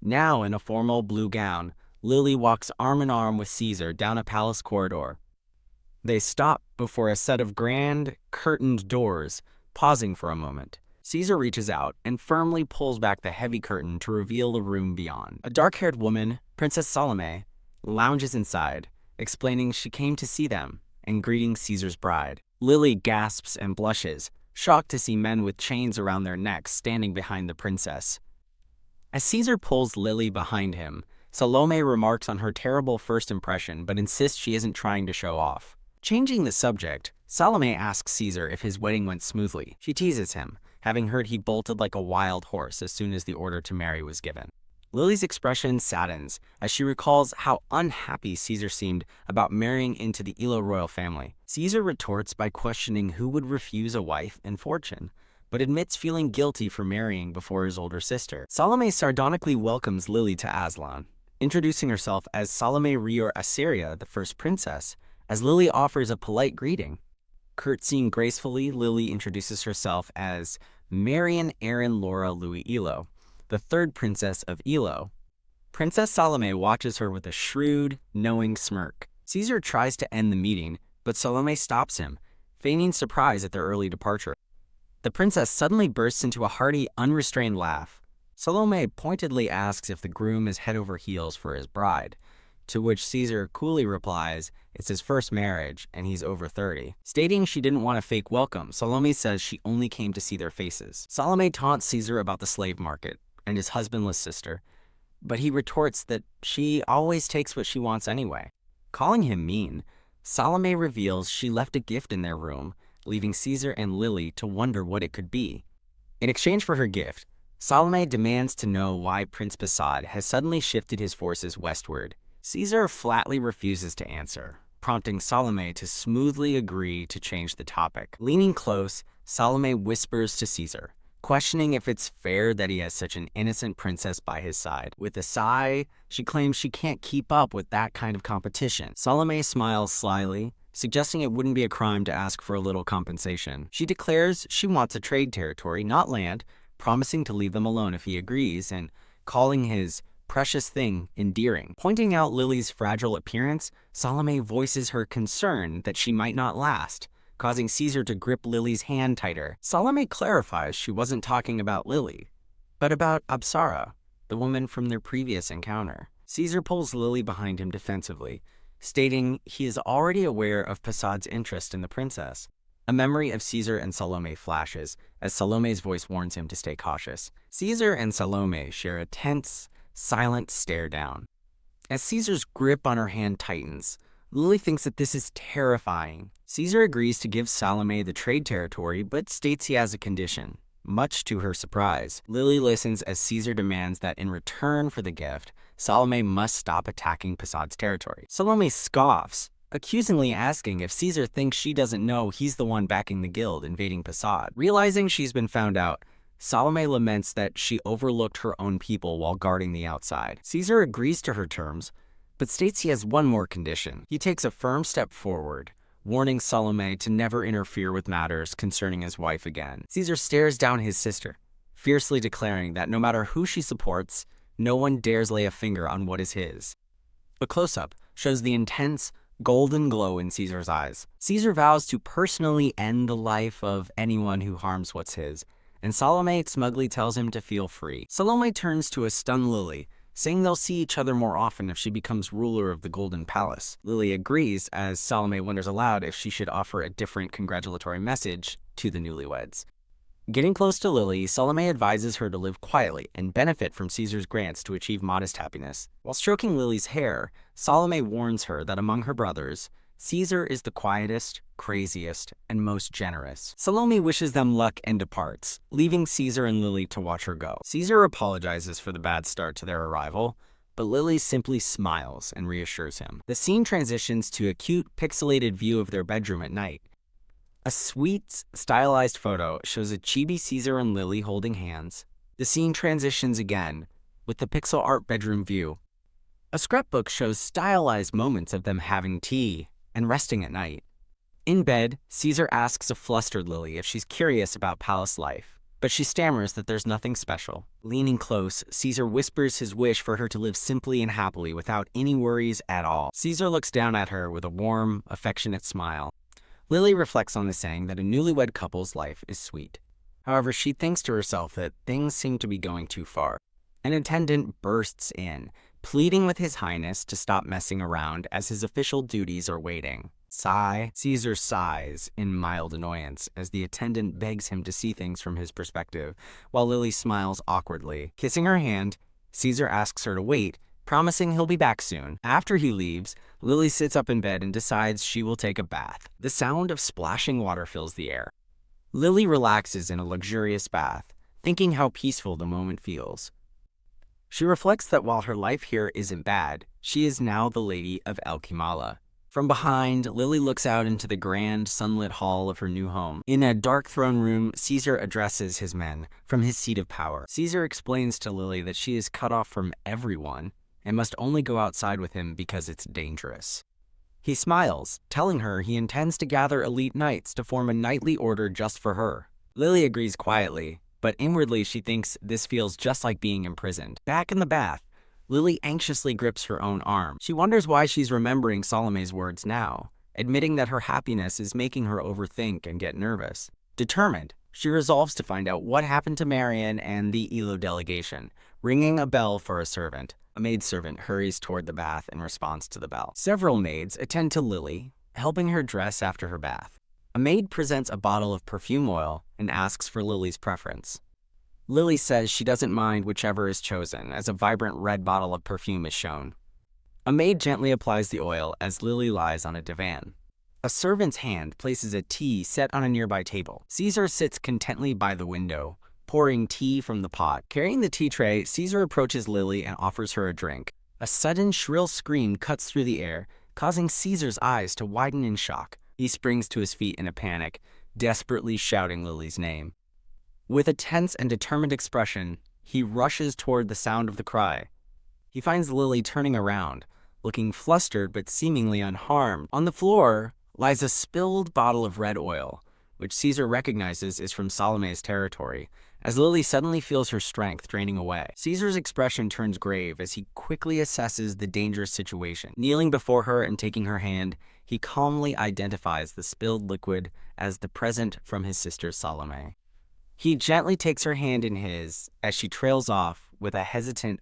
Now in a formal blue gown, Lily walks arm in arm with Caesar down a palace corridor. They stop before a set of grand, curtained doors, pausing for a moment. Caesar reaches out and firmly pulls back the heavy curtain to reveal the room beyond. A dark-haired woman, Princess Salome, lounges inside, explaining she came to see them and greeting Caesar's bride. Lily gasps and blushes, shocked to see men with chains around their necks standing behind the princess. As Caesar pulls Lily behind him, Salome remarks on her terrible first impression but insists she isn't trying to show off. Changing the subject, Salome asks Caesar if his wedding went smoothly. She teases him, having heard he bolted like a wild horse as soon as the order to marry was given. Lily's expression saddens as she recalls how unhappy Caesar seemed about marrying into the Ilo royal family. Caesar retorts by questioning who would refuse a wife and fortune, but admits feeling guilty for marrying before his older sister. Salome sardonically welcomes Lily to Aslan, introducing herself as Salome Rior Assyria, the first princess, as Lily offers a polite greeting. Curtsying gracefully, Lily introduces herself as Marian Erin Laura Louis Ilo, the third princess of Ilo. Princess Salome watches her with a shrewd, knowing smirk. Caesar tries to end the meeting, but Salome stops him, feigning surprise at their early departure. The princess suddenly bursts into a hearty, unrestrained laugh. Salome pointedly asks if the groom is head over heels for his bride, to which Caesar coolly replies it's his first marriage and he's over 30. Stating she didn't want a fake welcome, Salome says she only came to see their faces. Salome taunts Caesar about the slave market and his husbandless sister, but he retorts that she always takes what she wants anyway. Calling him mean, Salome reveals she left a gift in their room, leaving Caesar and Lily to wonder what it could be. In exchange for her gift, Salome demands to know why Prince Basad has suddenly shifted his forces westward. Caesar flatly refuses to answer, prompting Salome to smoothly agree to change the topic. Leaning close, Salome whispers to Caesar, questioning if it's fair that he has such an innocent princess by his side. With a sigh, she claims she can't keep up with that kind of competition. Salome smiles slyly, suggesting it wouldn't be a crime to ask for a little compensation. She declares she wants a trade territory, not land, promising to leave them alone if he agrees, and calling his precious thing endearing. Pointing out Lily's fragile appearance, Salome voices her concern that she might not last, causing Caesar to grip Lily's hand tighter. Salome clarifies she wasn't talking about Lily, but about Apsara, the woman from their previous encounter. Caesar pulls Lily behind him defensively, stating he is already aware of Pasad's interest in the princess. A memory of Caesar and Salome flashes, as Salome's voice warns him to stay cautious. Caesar and Salome share a tense, silent stare down. As Caesar's grip on her hand tightens, Lily thinks that this is terrifying. Caesar agrees to give Salome the trade territory, but states he has a condition. Much to her surprise, Lily listens as Caesar demands that in return for the gift, Salome must stop attacking Pasad's territory. Salome scoffs, accusingly asking if Caesar thinks she doesn't know he's the one backing the guild invading Pasad. Realizing she's been found out, Salome laments that she overlooked her own people while guarding the outside. Caesar agrees to her terms, but states he has one more condition. He takes a firm step forward, warning Salome to never interfere with matters concerning his wife again. Caesar stares down his sister, fiercely declaring that no matter who she supports, no one dares lay a finger on what is his. The close-up shows the intense, golden glow in Caesar's eyes. Caesar vows to personally end the life of anyone who harms what's his, and Salome smugly tells him to feel free. Salome turns to a stunned Lily, saying they'll see each other more often if she becomes ruler of the Golden Palace. Lily agrees, as Salome wonders aloud if she should offer a different congratulatory message to the newlyweds. Getting close to Lily, Salome advises her to live quietly and benefit from Caesar's grants to achieve modest happiness. While stroking Lily's hair, Salome warns her that among her brothers, Caesar is the quietest, craziest, and most generous. Salome wishes them luck and departs, leaving Caesar and Lily to watch her go. Caesar apologizes for the bad start to their arrival, but Lily simply smiles and reassures him. The scene transitions to a cute, pixelated view of their bedroom at night. A sweet, stylized photo shows a chibi Caesar and Lily holding hands. The scene transitions again, with the pixel art bedroom view. A scrapbook shows stylized moments of them having tea and resting at night. In bed, Caesar asks a flustered Lily if she's curious about palace life, but she stammers that there's nothing special. Leaning close, Caesar whispers his wish for her to live simply and happily without any worries at all. Caesar looks down at her with a warm, affectionate smile. Lily reflects on the saying that a newlywed couple's life is sweet. However, she thinks to herself that things seem to be going too far. An attendant bursts in, pleading with His Highness to stop messing around as his official duties are waiting. Sigh. Caesar sighs in mild annoyance as the attendant begs him to see things from his perspective, while Lily smiles awkwardly. Kissing her hand, Caesar asks her to wait, promising he'll be back soon. After he leaves, Lily sits up in bed and decides she will take a bath. The sound of splashing water fills the air. Lily relaxes in a luxurious bath, thinking how peaceful the moment feels. She reflects that while her life here isn't bad, she is now the lady of El Kimala. From behind, Lily looks out into the grand, sunlit hall of her new home. In a dark throne room, Caesar addresses his men from his seat of power. Caesar explains to Lily that she is cut off from everyone and must only go outside with him because it's dangerous. He smiles, telling her he intends to gather elite knights to form a knightly order just for her. Lily agrees quietly, but inwardly she thinks this feels just like being imprisoned. Back in the bath, Lily anxiously grips her own arm. She wonders why she's remembering Salome's words now, admitting that her happiness is making her overthink and get nervous. Determined, she resolves to find out what happened to Marian and the Elo delegation, ringing a bell for a servant. A maidservant hurries toward the bath in response to the bell. Several maids attend to Lily, helping her dress after her bath. A maid presents a bottle of perfume oil and asks for Lily's preference. Lily says she doesn't mind whichever is chosen, as a vibrant red bottle of perfume is shown. A maid gently applies the oil as Lily lies on a divan. A servant's hand places a tea set on a nearby table. Caesar sits contently by the window, pouring tea from the pot. Carrying the tea tray, Caesar approaches Lily and offers her a drink. A sudden shrill scream cuts through the air, causing Caesar's eyes to widen in shock. He springs to his feet in a panic, desperately shouting Lily's name. With a tense and determined expression, he rushes toward the sound of the cry. He finds Lily turning around, looking flustered but seemingly unharmed. On the floor lies a spilled bottle of red oil, which Caesar recognizes is from Salome's territory, as Lily suddenly feels her strength draining away. Caesar's expression turns grave as he quickly assesses the dangerous situation. Kneeling before her and taking her hand, he calmly identifies the spilled liquid as the present from his sister Salome. He gently takes her hand in his as she trails off with a hesitant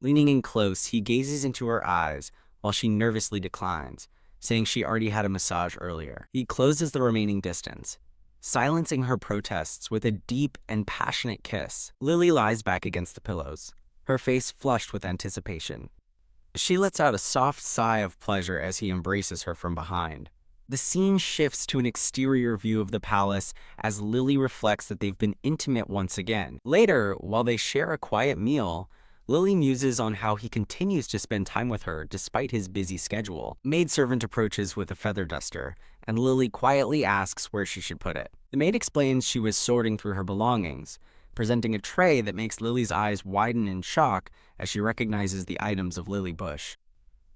Leaning in close, he gazes into her eyes while she nervously declines, saying she already had a massage earlier. He closes the remaining distance, silencing her protests with a deep and passionate kiss. Lily lies back against the pillows, her face flushed with anticipation. She lets out a soft sigh of pleasure as he embraces her from behind. The scene shifts to an exterior view of the palace as Lily reflects that they've been intimate once again. Later, while they share a quiet meal, Lily muses on how he continues to spend time with her despite his busy schedule. Maidservant approaches with a feather duster, and Lily quietly asks where she should put it. The maid explains she was sorting through her belongings, presenting a tray that makes Lily's eyes widen in shock as she recognizes the items of Lily Bush.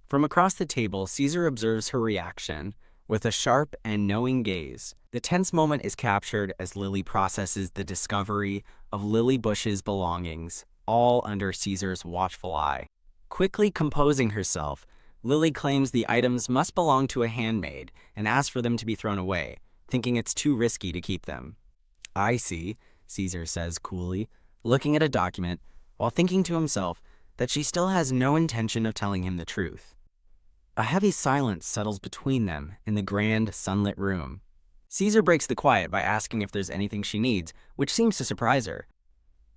From across the table, Caesar observes her reaction with a sharp and knowing gaze. The tense moment is captured as Lily processes the discovery of Lily Bush's belongings, all under Caesar's watchful eye. Quickly composing herself, Lily claims the items must belong to a handmaid and asks for them to be thrown away, thinking it's too risky to keep them. "I see," Caesar says coolly, looking at a document, while thinking to himself that she still has no intention of telling him the truth. A heavy silence settles between them in the grand, sunlit room. Caesar breaks the quiet by asking if there's anything she needs, which seems to surprise her.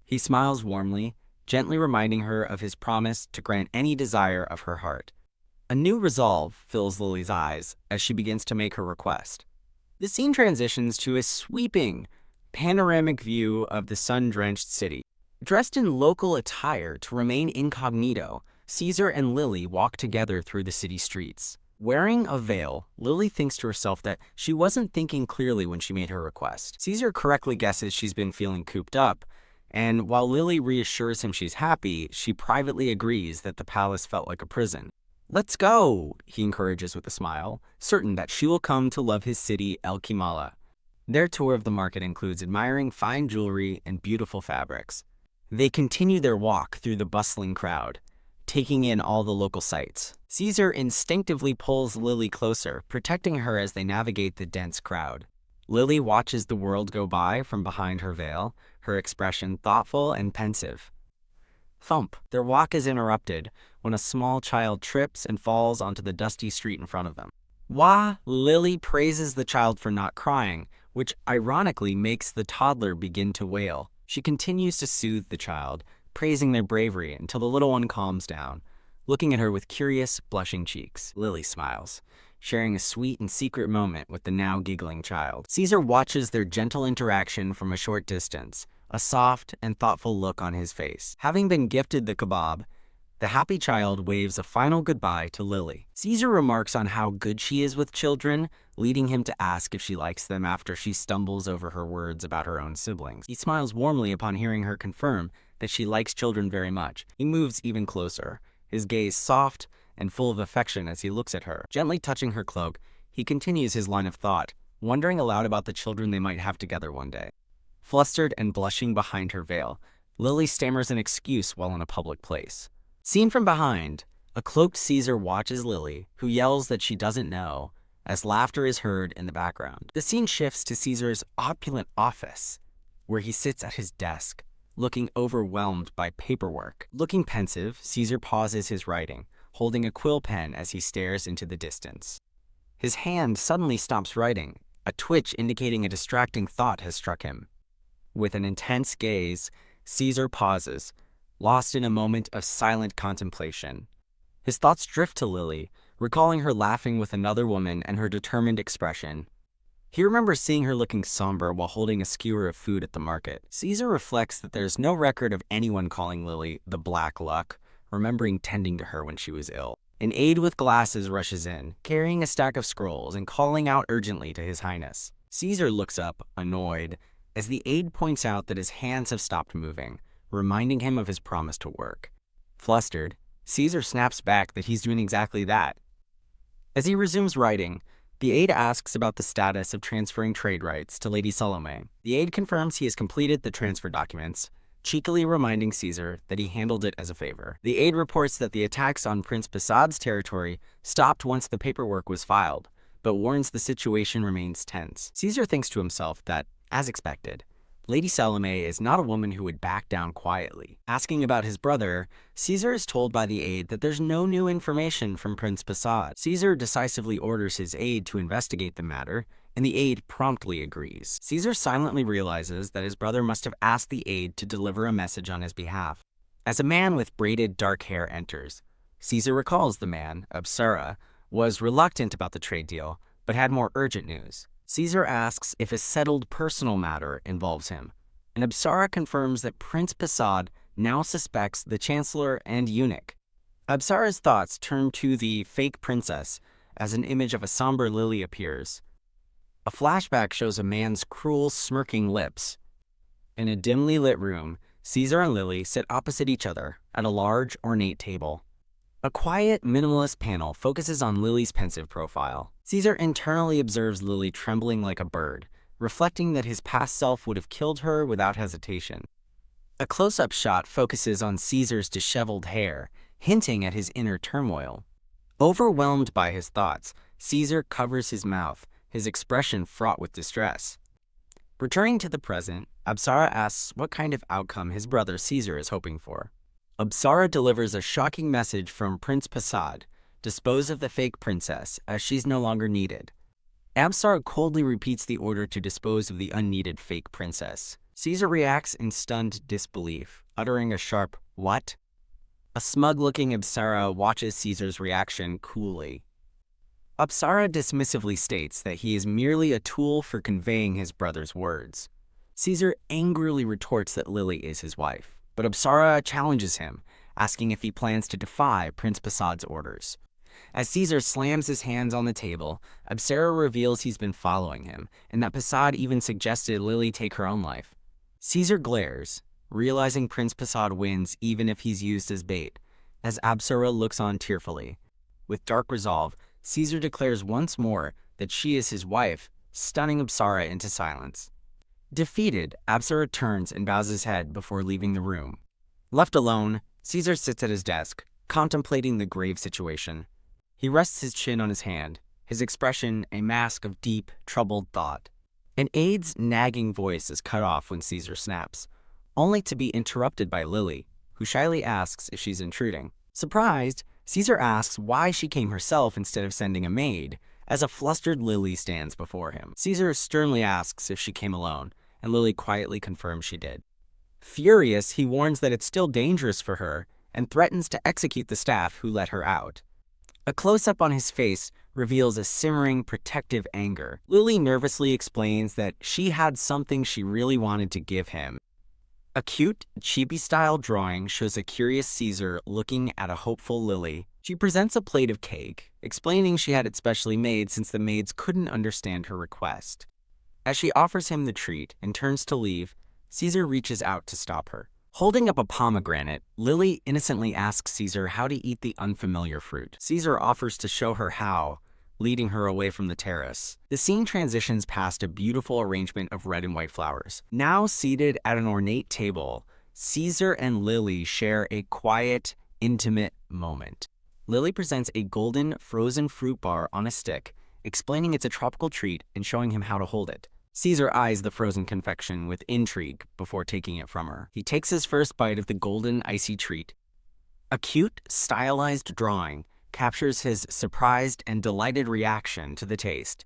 He smiles warmly, gently reminding her of his promise to grant any desire of her heart. A new resolve fills Lily's eyes as she begins to make her request. The scene transitions to a sweeping, panoramic view of the sun-drenched city. Dressed in local attire to remain incognito, Caesar and Lily walk together through the city streets. Wearing a veil, Lily thinks to herself that she wasn't thinking clearly when she made her request. Caesar correctly guesses she's been feeling cooped up, and while Lily reassures him she's happy, she privately agrees that the palace felt like a prison. "Let's go," he encourages with a smile, certain that she will come to love his city, El Kimala. Their tour of the market includes admiring fine jewelry and beautiful fabrics. They continue their walk through the bustling crowd, taking in all the local sights. Caesar instinctively pulls Lily closer, protecting her as they navigate the dense crowd. Lily watches the world go by from behind her veil, her expression thoughtful and pensive. Thump! Their walk is interrupted when a small child trips and falls onto the dusty street in front of them. Wah! Lily praises the child for not crying, which ironically makes the toddler begin to wail. She continues to soothe the child, praising their bravery until the little one calms down, looking at her with curious, blushing cheeks. Lily smiles, sharing a sweet and secret moment with the now giggling child. Caesar watches their gentle interaction from a short distance, a soft and thoughtful look on his face. Having been gifted the kebab, the happy child waves a final goodbye to Lily. Caesar remarks on how good she is with children, leading him to ask if she likes them after she stumbles over her words about her own siblings. He smiles warmly upon hearing her confirm that she likes children very much. He moves even closer, his gaze soft and full of affection as he looks at her. Gently touching her cloak, he continues his line of thought, wondering aloud about the children they might have together one day. Flustered and blushing behind her veil, Lily stammers an excuse while in a public place. Seen from behind, a cloaked Caesar watches Lily, who yells that she doesn't know, as laughter is heard in the background. The scene shifts to Caesar's opulent office, where he sits at his desk, looking overwhelmed by paperwork. Looking pensive, Caesar pauses his writing, holding a quill pen as he stares into the distance. His hand suddenly stops writing, a twitch indicating a distracting thought has struck him. With an intense gaze, Caesar pauses, lost in a moment of silent contemplation. His thoughts drift to Lily, recalling her laughing with another woman and her determined expression. He remembers seeing her looking somber while holding a skewer of food at the market. Caesar reflects that there's no record of anyone calling Lily the Black Luck, remembering tending to her when she was ill. An aide with glasses rushes in, carrying a stack of scrolls and calling out urgently to His Highness. Caesar looks up, annoyed, as the aide points out that his hands have stopped moving, reminding him of his promise to work. Flustered, Caesar snaps back that he's doing exactly that. As he resumes writing, the aide asks about the status of transferring trade rights to Lady Salome. The aide confirms he has completed the transfer documents, cheekily reminding Caesar that he handled it as a favor. The aide reports that the attacks on Prince Pasad's territory stopped once the paperwork was filed, but warns the situation remains tense. Caesar thinks to himself that, as expected, Lady Salome is not a woman who would back down quietly. Asking about his brother, Caesar is told by the aide that there's no new information from Prince Passad. Caesar decisively orders his aide to investigate the matter, and the aide promptly agrees. Caesar silently realizes that his brother must have asked the aide to deliver a message on his behalf. As a man with braided dark hair enters, Caesar recalls the man, Absara, was reluctant about the trade deal, but had more urgent news. Caesar asks if a settled personal matter involves him, and Absara confirms that Prince Passad now suspects the Chancellor and eunuch. Absara's thoughts turn to the fake princess as an image of a somber lily appears. A flashback shows a man's cruel, smirking lips. In a dimly lit room, Caesar and Lily sit opposite each other at a large, ornate table. A quiet, minimalist panel focuses on Lily's pensive profile. Caesar internally observes Lily trembling like a bird, reflecting that his past self would have killed her without hesitation. A close-up shot focuses on Caesar's disheveled hair, hinting at his inner turmoil. Overwhelmed by his thoughts, Caesar covers his mouth, his expression fraught with distress. Returning to the present, Absara asks what kind of outcome his brother Caesar is hoping for. Absara delivers a shocking message from Prince Passad: dispose of the fake princess, as she's no longer needed. Absara coldly repeats the order to dispose of the unneeded fake princess. Caesar reacts in stunned disbelief, uttering a sharp, "What?" A smug-looking Absara watches Caesar's reaction coolly. Absara dismissively states that he is merely a tool for conveying his brother's words. Caesar angrily retorts that Lily is his wife, but Absara challenges him, asking if he plans to defy Prince Passad's orders. As Caesar slams his hands on the table, Absara reveals he's been following him, and that Passad even suggested Lily take her own life. Caesar glares, realizing Prince Passad wins even if he's used as bait, as Absara looks on tearfully. With dark resolve, Caesar declares once more that she is his wife, stunning Absara into silence. Defeated, Absara turns and bows his head before leaving the room. Left alone, Caesar sits at his desk, contemplating the grave situation. He rests his chin on his hand, his expression a mask of deep, troubled thought. An aide's nagging voice is cut off when Caesar snaps, only to be interrupted by Lily, who shyly asks if she's intruding. Surprised, Caesar asks why she came herself instead of sending a maid, as a flustered Lily stands before him. Caesar sternly asks if she came alone, and Lily quietly confirms she did. Furious, he warns that it's still dangerous for her, and threatens to execute the staff who let her out. A close-up on his face reveals a simmering, protective anger. Lily nervously explains that she had something she really wanted to give him. A cute, chibi-style drawing shows a curious Caesar looking at a hopeful Lily. She presents a plate of cake, explaining she had it specially made since the maids couldn't understand her request. As she offers him the treat and turns to leave, Caesar reaches out to stop her. Holding up a pomegranate, Lily innocently asks Caesar how to eat the unfamiliar fruit. Caesar offers to show her how, leading her away from the terrace. The scene transitions past a beautiful arrangement of red and white flowers. Now seated at an ornate table, Caesar and Lily share a quiet, intimate moment. Lily presents a golden, frozen fruit bar on a stick, explaining it's a tropical treat and showing him how to hold it. Caesar eyes the frozen confection with intrigue before taking it from her. He takes his first bite of the golden, icy treat. A cute, stylized drawing captures his surprised and delighted reaction to the taste.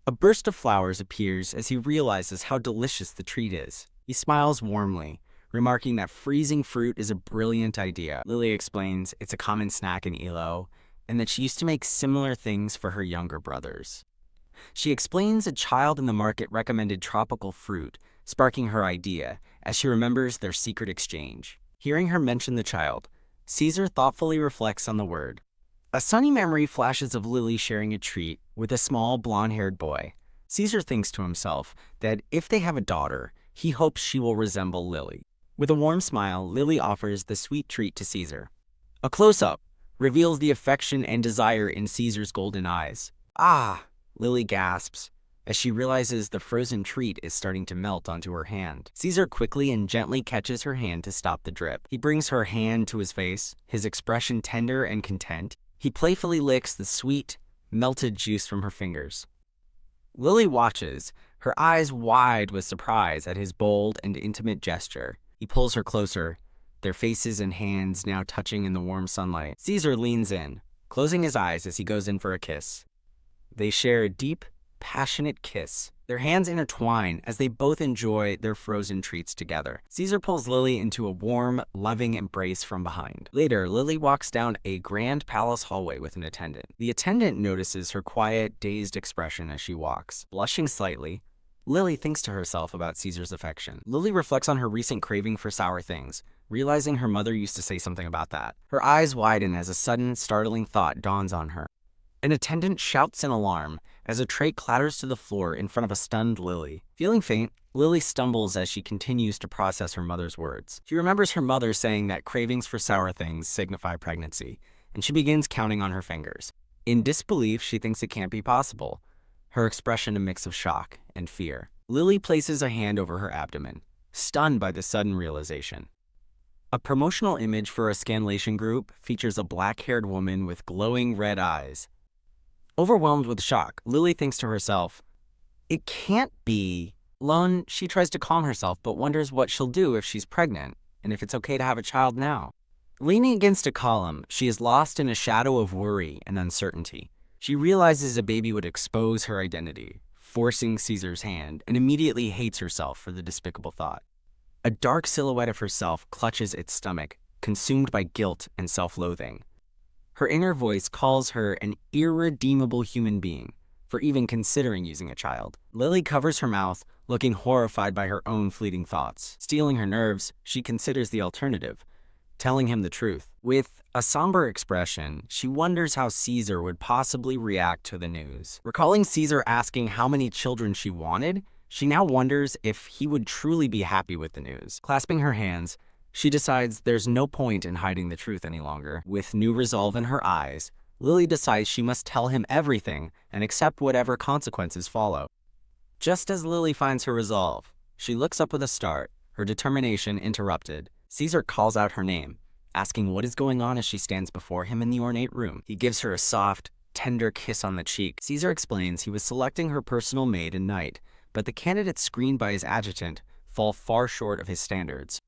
A burst of flowers appears as he realizes how delicious the treat is. He smiles warmly, remarking that freezing fruit is a brilliant idea. Lily explains it's a common snack in Ilo, and that she used to make similar things for her younger brothers. She explains a child in the market recommended tropical fruit, sparking her idea, as she remembers their secret exchange. Hearing her mention the child, Caesar thoughtfully reflects on the word. A sunny memory flashes of Lily sharing a treat with a small blonde-haired boy. Caesar thinks to himself that if they have a daughter, he hopes she will resemble Lily. With a warm smile, Lily offers the sweet treat to Caesar. A close-up reveals the affection and desire in Caesar's golden eyes. Ah, Lily gasps as she realizes the frozen treat is starting to melt onto her hand. Caesar quickly and gently catches her hand to stop the drip. He brings her hand to his face, his expression tender and content. He playfully licks the sweet, melted juice from her fingers. Lily watches, her eyes wide with surprise at his bold and intimate gesture. He pulls her closer, their faces and hands now touching in the warm sunlight. Caesar leans in, closing his eyes as he goes in for a kiss. They share a deep, passionate kiss. Their hands intertwine as they both enjoy their frozen treats together. Caesar pulls Lily into a warm, loving embrace from behind. Later, Lily walks down a grand palace hallway with an attendant. The attendant notices her quiet, dazed expression as she walks. Blushing slightly, Lily thinks to herself about Caesar's affection. Lily reflects on her recent craving for sour things, realizing her mother used to say something about that. Her eyes widen as a sudden, startling thought dawns on her. An attendant shouts in alarm as a tray clatters to the floor in front of a stunned Lily. Feeling faint, Lily stumbles as she continues to process her mother's words. She remembers her mother saying that cravings for sour things signify pregnancy, and she begins counting on her fingers. In disbelief, she thinks it can't be possible, her expression a mix of shock and fear. Lily places a hand over her abdomen, stunned by the sudden realization. A promotional image for a scanlation group features a black-haired woman with glowing red eyes. Overwhelmed with shock, Lily thinks to herself, "It can't be." Alone, she tries to calm herself but wonders what she'll do if she's pregnant, and if it's okay to have a child now. Leaning against a column, she is lost in a shadow of worry and uncertainty. She realizes a baby would expose her identity, forcing Caesar's hand, and immediately hates herself for the despicable thought. A dark silhouette of herself clutches its stomach, consumed by guilt and self-loathing. Her inner voice calls her an irredeemable human being for even considering using a child. Lily covers her mouth, looking horrified by her own fleeting thoughts. Steeling her nerves, she considers the alternative, telling him the truth. With a somber expression, she wonders how Caesar would possibly react to the news. Recalling Caesar asking how many children she wanted, she now wonders if he would truly be happy with the news. Clasping her hands, she decides there's no point in hiding the truth any longer. With new resolve in her eyes, Lily decides she must tell him everything and accept whatever consequences follow. Just as Lily finds her resolve, she looks up with a start, her determination interrupted. Caesar calls out her name, asking what is going on as she stands before him in the ornate room. He gives her a soft, tender kiss on the cheek. Caesar explains he was selecting her personal maid and knight, but the candidates screened by his adjutant fall far short of his standards.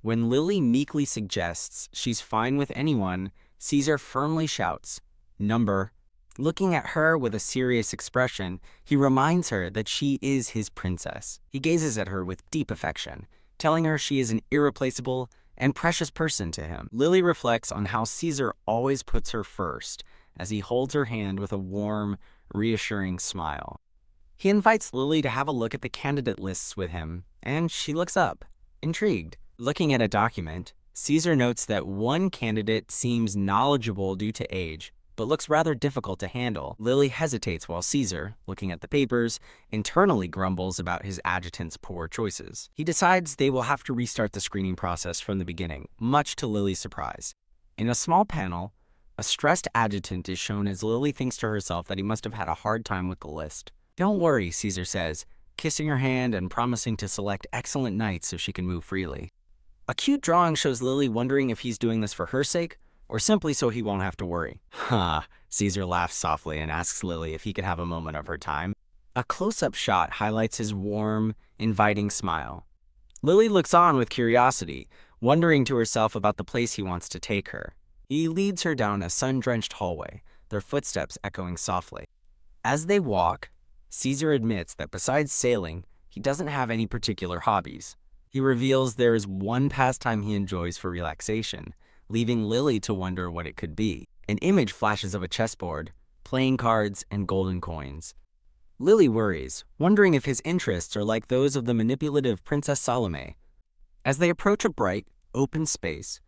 When Lily meekly suggests she's fine with anyone, Caesar firmly shouts, "Number." Looking at her with a serious expression, he reminds her that she is his princess. He gazes at her with deep affection, telling her she is an irreplaceable and precious person to him. Lily reflects on how Caesar always puts her first as he holds her hand with a warm, reassuring smile. He invites Lily to have a look at the candidate lists with him, and she looks up, intrigued. Looking at a document, Caesar notes that one candidate seems knowledgeable due to age, but looks rather difficult to handle. Lily hesitates while Caesar, looking at the papers, internally grumbles about his adjutant's poor choices. He decides they will have to restart the screening process from the beginning, much to Lily's surprise. In a small panel, a stressed adjutant is shown as Lily thinks to herself that he must have had a hard time with the list. "Don't worry," Caesar says, kissing her hand and promising to select excellent knights so she can move freely. A cute drawing shows Lily wondering if he's doing this for her sake, or simply so he won't have to worry. "Ha," Caesar laughs softly and asks Lily if he could have a moment of her time. A close-up shot highlights his warm, inviting smile. Lily looks on with curiosity, wondering to herself about the place he wants to take her. He leads her down a sun-drenched hallway, their footsteps echoing softly. As they walk, Caesar admits that besides sailing, he doesn't have any particular hobbies. He reveals there is one pastime he enjoys for relaxation, leaving Lily to wonder what it could be. An image flashes of a chessboard, playing cards, and golden coins. Lily worries, wondering if his interests are like those of the manipulative Princess Salome. As they approach a bright, open space,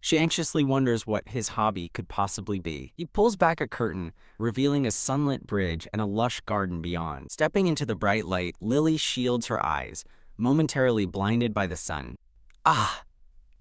She anxiously wonders what his hobby could possibly be. He pulls back a curtain, revealing a sunlit bridge and a lush garden beyond. Stepping into the bright light, Lily shields her eyes, momentarily blinded by the sun. Ah!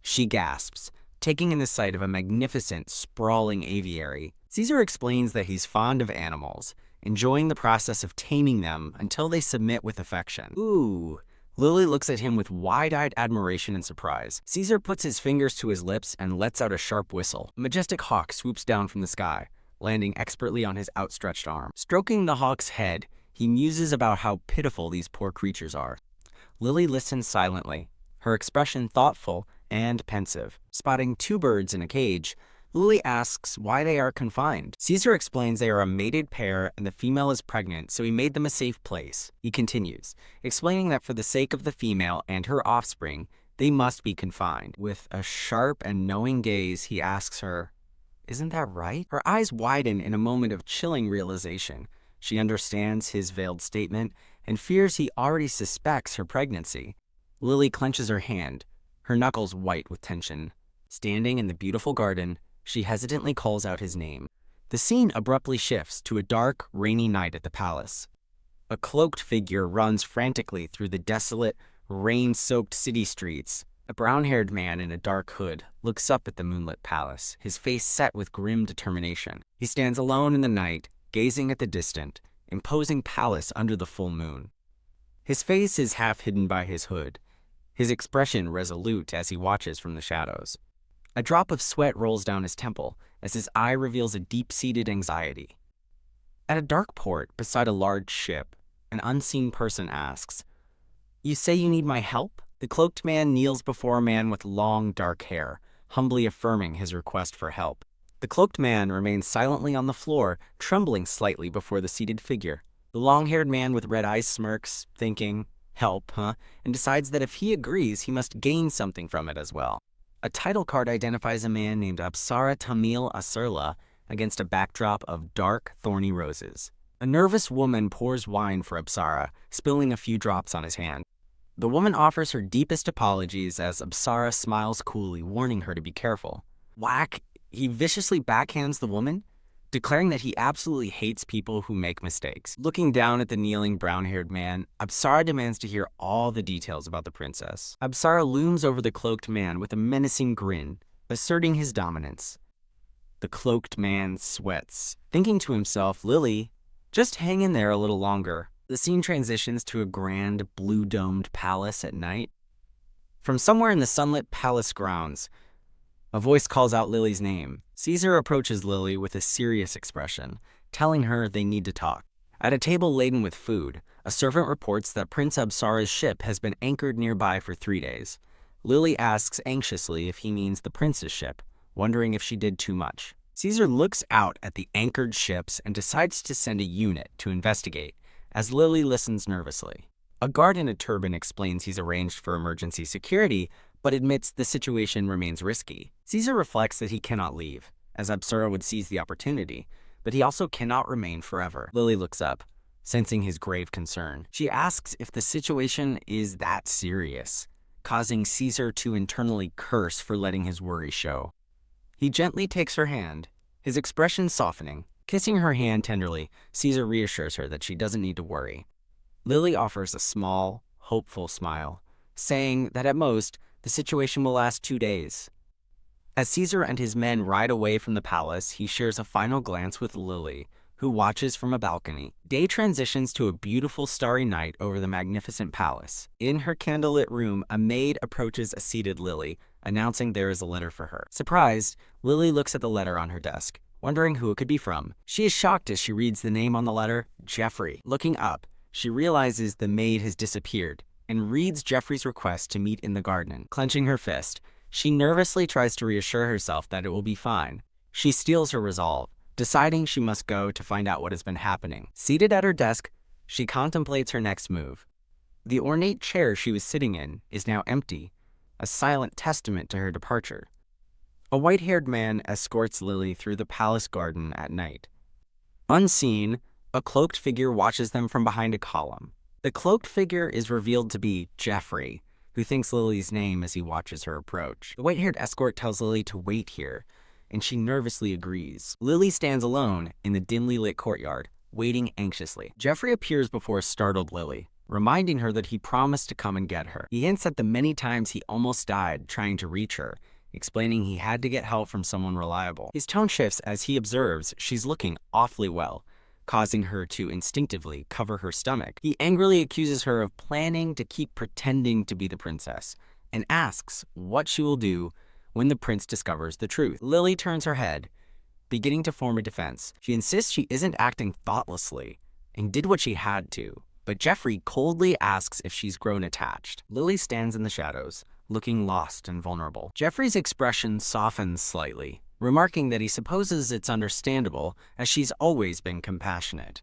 She gasps, taking in the sight of a magnificent, sprawling aviary. Caesar explains that he's fond of animals, enjoying the process of taming them until they submit with affection. Ooh! Lily looks at him with wide-eyed admiration and surprise. Caesar puts his fingers to his lips and lets out a sharp whistle. A majestic hawk swoops down from the sky, landing expertly on his outstretched arm. Stroking the hawk's head, he muses about how pitiful these poor creatures are. Lily listens silently, her expression thoughtful and pensive. Spotting two birds in a cage, Lily asks why they are confined. Caesar explains they are a mated pair and the female is pregnant, so he made them a safe place. He continues, explaining that for the sake of the female and her offspring, they must be confined. With a sharp and knowing gaze, he asks her, "Isn't that right?" Her eyes widen in a moment of chilling realization. She understands his veiled statement and fears he already suspects her pregnancy. Lily clenches her hand, her knuckles white with tension. Standing in the beautiful garden, she hesitantly calls out his name. The scene abruptly shifts to a dark, rainy night at the palace. A cloaked figure runs frantically through the desolate, rain-soaked city streets. A brown-haired man in a dark hood looks up at the moonlit palace, his face set with grim determination. He stands alone in the night, gazing at the distant, imposing palace under the full moon. His face is half hidden by his hood, his expression resolute as he watches from the shadows. A drop of sweat rolls down his temple as his eye reveals a deep-seated anxiety. At a dark port beside a large ship, an unseen person asks, "You say you need my help?" The cloaked man kneels before a man with long, dark hair, humbly affirming his request for help. The cloaked man remains silently on the floor, trembling slightly before the seated figure. The long-haired man with red eyes smirks, thinking, "Help, huh?" and decides that if he agrees, he must gain something from it as well. A title card identifies a man named Apsara Tamil Asurla against a backdrop of dark, thorny roses. A nervous woman pours wine for Apsara, spilling a few drops on his hand. The woman offers her deepest apologies as Apsara smiles coolly, warning her to be careful. Whack! He viciously backhands the woman, declaring that he absolutely hates people who make mistakes. Looking down at the kneeling brown-haired man, Apsara demands to hear all the details about the princess. Apsara looms over the cloaked man with a menacing grin, asserting his dominance. The cloaked man sweats, thinking to himself, "Lily, just hang in there a little longer." The scene transitions to a grand, blue-domed palace at night. From somewhere in the sunlit palace grounds, a voice calls out Lily's name. Caesar approaches Lily with a serious expression, telling her they need to talk. At a table laden with food, a servant reports that Prince Apsara's ship has been anchored nearby for 3 days. Lily asks anxiously if he means the prince's ship, wondering if she did too much. Caesar looks out at the anchored ships and decides to send a unit to investigate, as Lily listens nervously. A guard in a turban explains he's arranged for emergency security, but admits the situation remains risky. Caesar reflects that he cannot leave, as Apsara would seize the opportunity, but he also cannot remain forever. Lily looks up, sensing his grave concern. She asks if the situation is that serious, causing Caesar to internally curse for letting his worry show. He gently takes her hand, his expression softening. Kissing her hand tenderly, Caesar reassures her that she doesn't need to worry. Lily offers a small, hopeful smile, saying that at most, the situation will last 2 days. As Caesar and his men ride away from the palace, he shares a final glance with Lily, who watches from a balcony. Day transitions to a beautiful starry night over the magnificent palace. In her candlelit room, a maid approaches a seated Lily, announcing there is a letter for her. Surprised, Lily looks at the letter on her desk, wondering who it could be from. She is shocked as she reads the name on the letter, Jeffrey. Looking up, she realizes the maid has disappeared and reads Jeffrey's request to meet in the garden. Clenching her fist, she nervously tries to reassure herself that it will be fine. She steels her resolve, deciding she must go to find out what has been happening. Seated at her desk, she contemplates her next move. The ornate chair she was sitting in is now empty, a silent testament to her departure. A white-haired man escorts Lily through the palace garden at night. Unseen, a cloaked figure watches them from behind a column. The cloaked figure is revealed to be Jeffrey, who thinks Lily's name as he watches her approach. The white-haired escort tells Lily to wait here, and she nervously agrees. Lily stands alone in the dimly lit courtyard, waiting anxiously. Jeffrey appears before startled Lily, reminding her that he promised to come and get her. He hints at the many times he almost died trying to reach her, explaining he had to get help from someone reliable. His tone shifts as he observes she's looking awfully well, causing her to instinctively cover her stomach. He angrily accuses her of planning to keep pretending to be the princess, and asks what she will do when the prince discovers the truth. Lily turns her head, beginning to form a defense. She insists she isn't acting thoughtlessly, and did what she had to, but Jeffrey coldly asks if she's grown attached. Lily stands in the shadows, looking lost and vulnerable. Jeffrey's expression softens slightly, remarking that he supposes it's understandable as she's always been compassionate.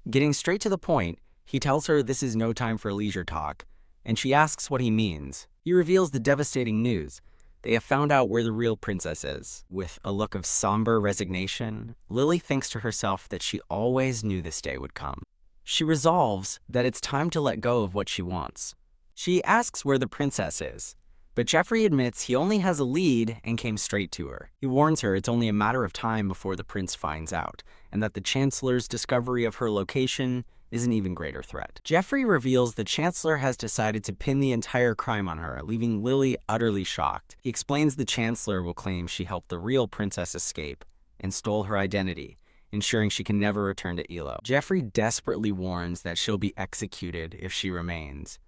Getting straight to the point, he tells her this is no time for leisure talk, and she asks what he means. He reveals the devastating news. They have found out where the real princess is. With a look of somber resignation, Lily thinks to herself that she always knew this day would come. She resolves that it's time to let go of what she wants. She asks where the princess is, but Jeffrey admits he only has a lead and came straight to her. He warns her it's only a matter of time before the prince finds out, and that the Chancellor's discovery of her location is an even greater threat. Jeffrey reveals the Chancellor has decided to pin the entire crime on her, leaving Lily utterly shocked. He explains the Chancellor will claim she helped the real princess escape and stole her identity, ensuring she can never return to Elo. Jeffrey desperately warns that she'll be executed if she remains,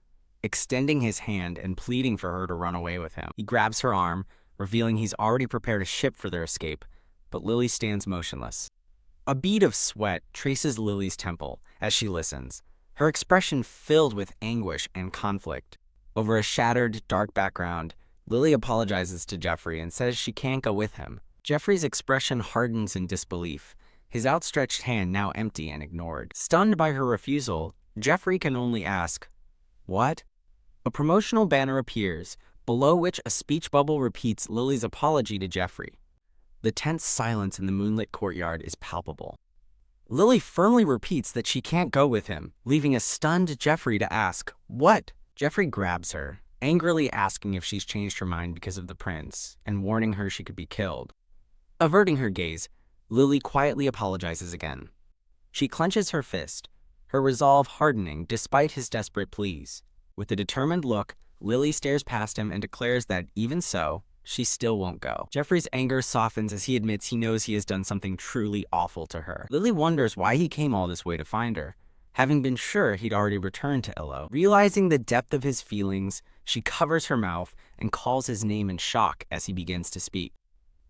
extending his hand and pleading for her to run away with him. He grabs her arm, revealing he's already prepared a ship for their escape, but Lily stands motionless. A bead of sweat traces Lily's temple as she listens, her expression filled with anguish and conflict. Over a shattered, dark background, Lily apologizes to Jeffrey and says she can't go with him. Jeffrey's expression hardens in disbelief, his outstretched hand now empty and ignored. Stunned by her refusal, Jeffrey can only ask, "What?" A promotional banner appears, below which a speech bubble repeats Lily's apology to Jeffrey. The tense silence in the moonlit courtyard is palpable. Lily firmly repeats that she can't go with him, leaving a stunned Jeffrey to ask, "What?" Jeffrey grabs her, angrily asking if she's changed her mind because of the prince, and warning her she could be killed. Averting her gaze, Lily quietly apologizes again. She clenches her fist, her resolve hardening despite his desperate pleas. With a determined look, Lily stares past him and declares that, even so, she still won't go. Jeffrey's anger softens as he admits he knows he has done something truly awful to her. Lily wonders why he came all this way to find her, having been sure he'd already returned to Elo. Realizing the depth of his feelings, she covers her mouth and calls his name in shock as he begins to speak.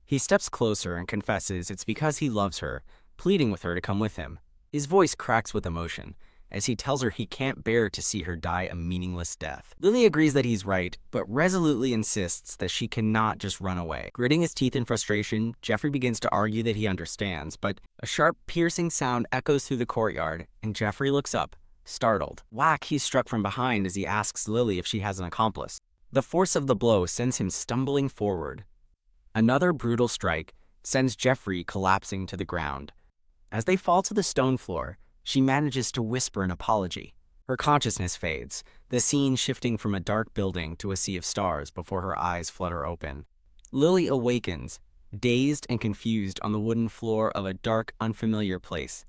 He steps closer and confesses it's because he loves her, pleading with her to come with him. His voice cracks with emotion as he tells her he can't bear to see her die a meaningless death. Lily agrees that he's right, but resolutely insists that she cannot just run away. Gritting his teeth in frustration, Jeffrey begins to argue that he understands, but a sharp, piercing sound echoes through the courtyard, and Jeffrey looks up, startled. Whack, he's struck from behind as he asks Lily if she has an accomplice. The force of the blow sends him stumbling forward. Another brutal strike sends Jeffrey collapsing to the ground. As they fall to the stone floor, she manages to whisper an apology. Her consciousness fades, the scene shifting from a dark building to a sea of stars before her eyes flutter open. Lily awakens, dazed and confused on the wooden floor of a dark, unfamiliar place.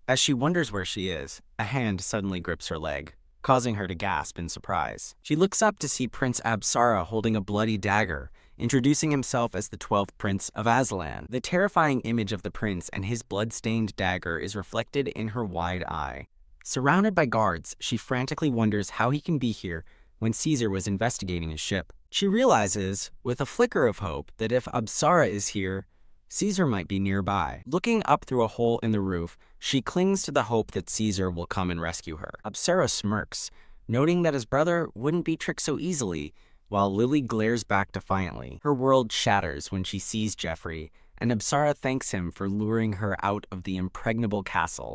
As she wonders where she is, a hand suddenly grips her leg, causing her to gasp in surprise. She looks up to see Prince Absara holding a bloody dagger, introducing himself as the 12th Prince of Aslan. The terrifying image of the prince and his blood-stained dagger is reflected in her wide eye. Surrounded by guards, she frantically wonders how he can be here when Caesar was investigating his ship. She realizes, with a flicker of hope, that if Absara is here, Caesar might be nearby. Looking up through a hole in the roof, she clings to the hope that Caesar will come and rescue her. Absara smirks, noting that his brother wouldn't be tricked so easily, while Lily glares back defiantly. Her world shatters when she sees Jeffrey, and Absara thanks him for luring her out of the impregnable castle.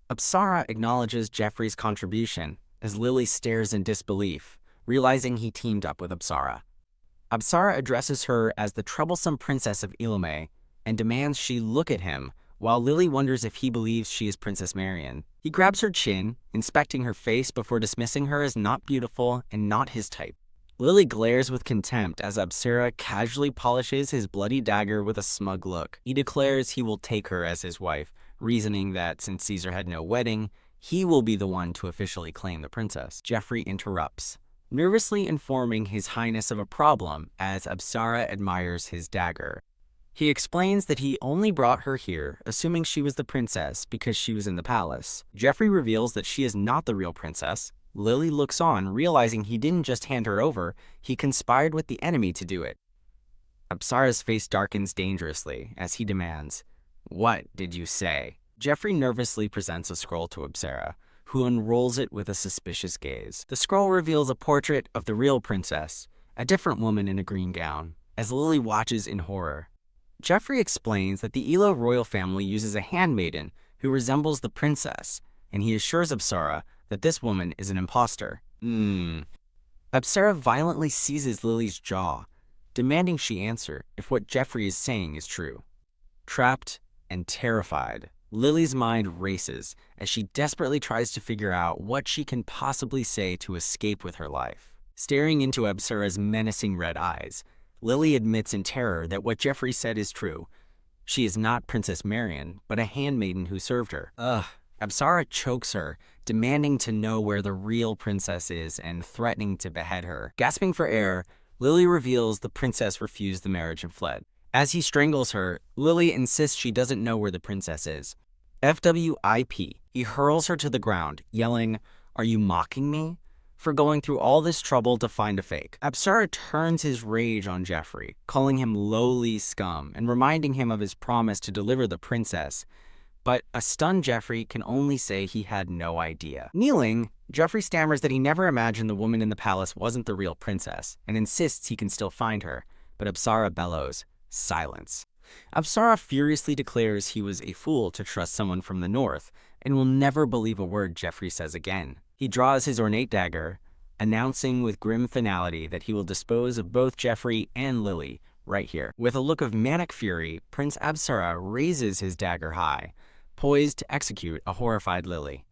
Absara acknowledges Jeffrey's contribution as Lily stares in disbelief, realizing he teamed up with Absara. Absara addresses her as the troublesome princess of Ilme and demands she look at him while Lily wonders if he believes she is Princess Marion. He grabs her chin, inspecting her face before dismissing her as not beautiful and not his type. Lily glares with contempt as Apsara casually polishes his bloody dagger with a smug look. He declares he will take her as his wife, reasoning that since Caesar had no wedding, he will be the one to officially claim the princess. Geoffrey interrupts, nervously informing His Highness of a problem as Apsara admires his dagger. He explains that he only brought her here, assuming she was the princess because she was in the palace. Geoffrey reveals that she is not the real princess. Lily looks on, realizing he didn't just hand her over, he conspired with the enemy to do it. Apsara's face darkens dangerously as he demands, "What did you say?" Geoffrey nervously presents a scroll to Apsara, who unrolls it with a suspicious gaze. The scroll reveals a portrait of the real princess, a different woman in a green gown, as Lily watches in horror. Geoffrey explains that the Elo royal family uses a handmaiden who resembles the princess, and he assures Apsara that this woman is an imposter. Apsara violently seizes Lily's jaw, demanding she answer if what Geoffrey is saying is true. Trapped and terrified, Lily's mind races as she desperately tries to figure out what she can possibly say to escape with her life. Staring into Apsara's menacing red eyes, Lily admits in terror that what Geoffrey said is true. She is not Princess Marion, but a handmaiden who served her. Apsara chokes her, demanding to know where the real princess is and threatening to behead her. Gasping for air, Lily reveals the princess refused the marriage and fled. As he strangles her, Lily insists she doesn't know where the princess is. FWIP. He hurls her to the ground, yelling, "Are you mocking me? For going through all this trouble to find a fake." Apsara turns his rage on Geoffrey, calling him lowly scum and reminding him of his promise to deliver the princess. But a stunned Geoffrey can only say he had no idea. Kneeling, Geoffrey stammers that he never imagined the woman in the palace wasn't the real princess, and insists he can still find her, but Apsara bellows, "Silence." Apsara furiously declares he was a fool to trust someone from the north, and will never believe a word Geoffrey says again. He draws his ornate dagger, announcing with grim finality that he will dispose of both Geoffrey and Lily right here. With a look of manic fury, Prince Apsara raises his dagger high, poised to execute a horrified Lily.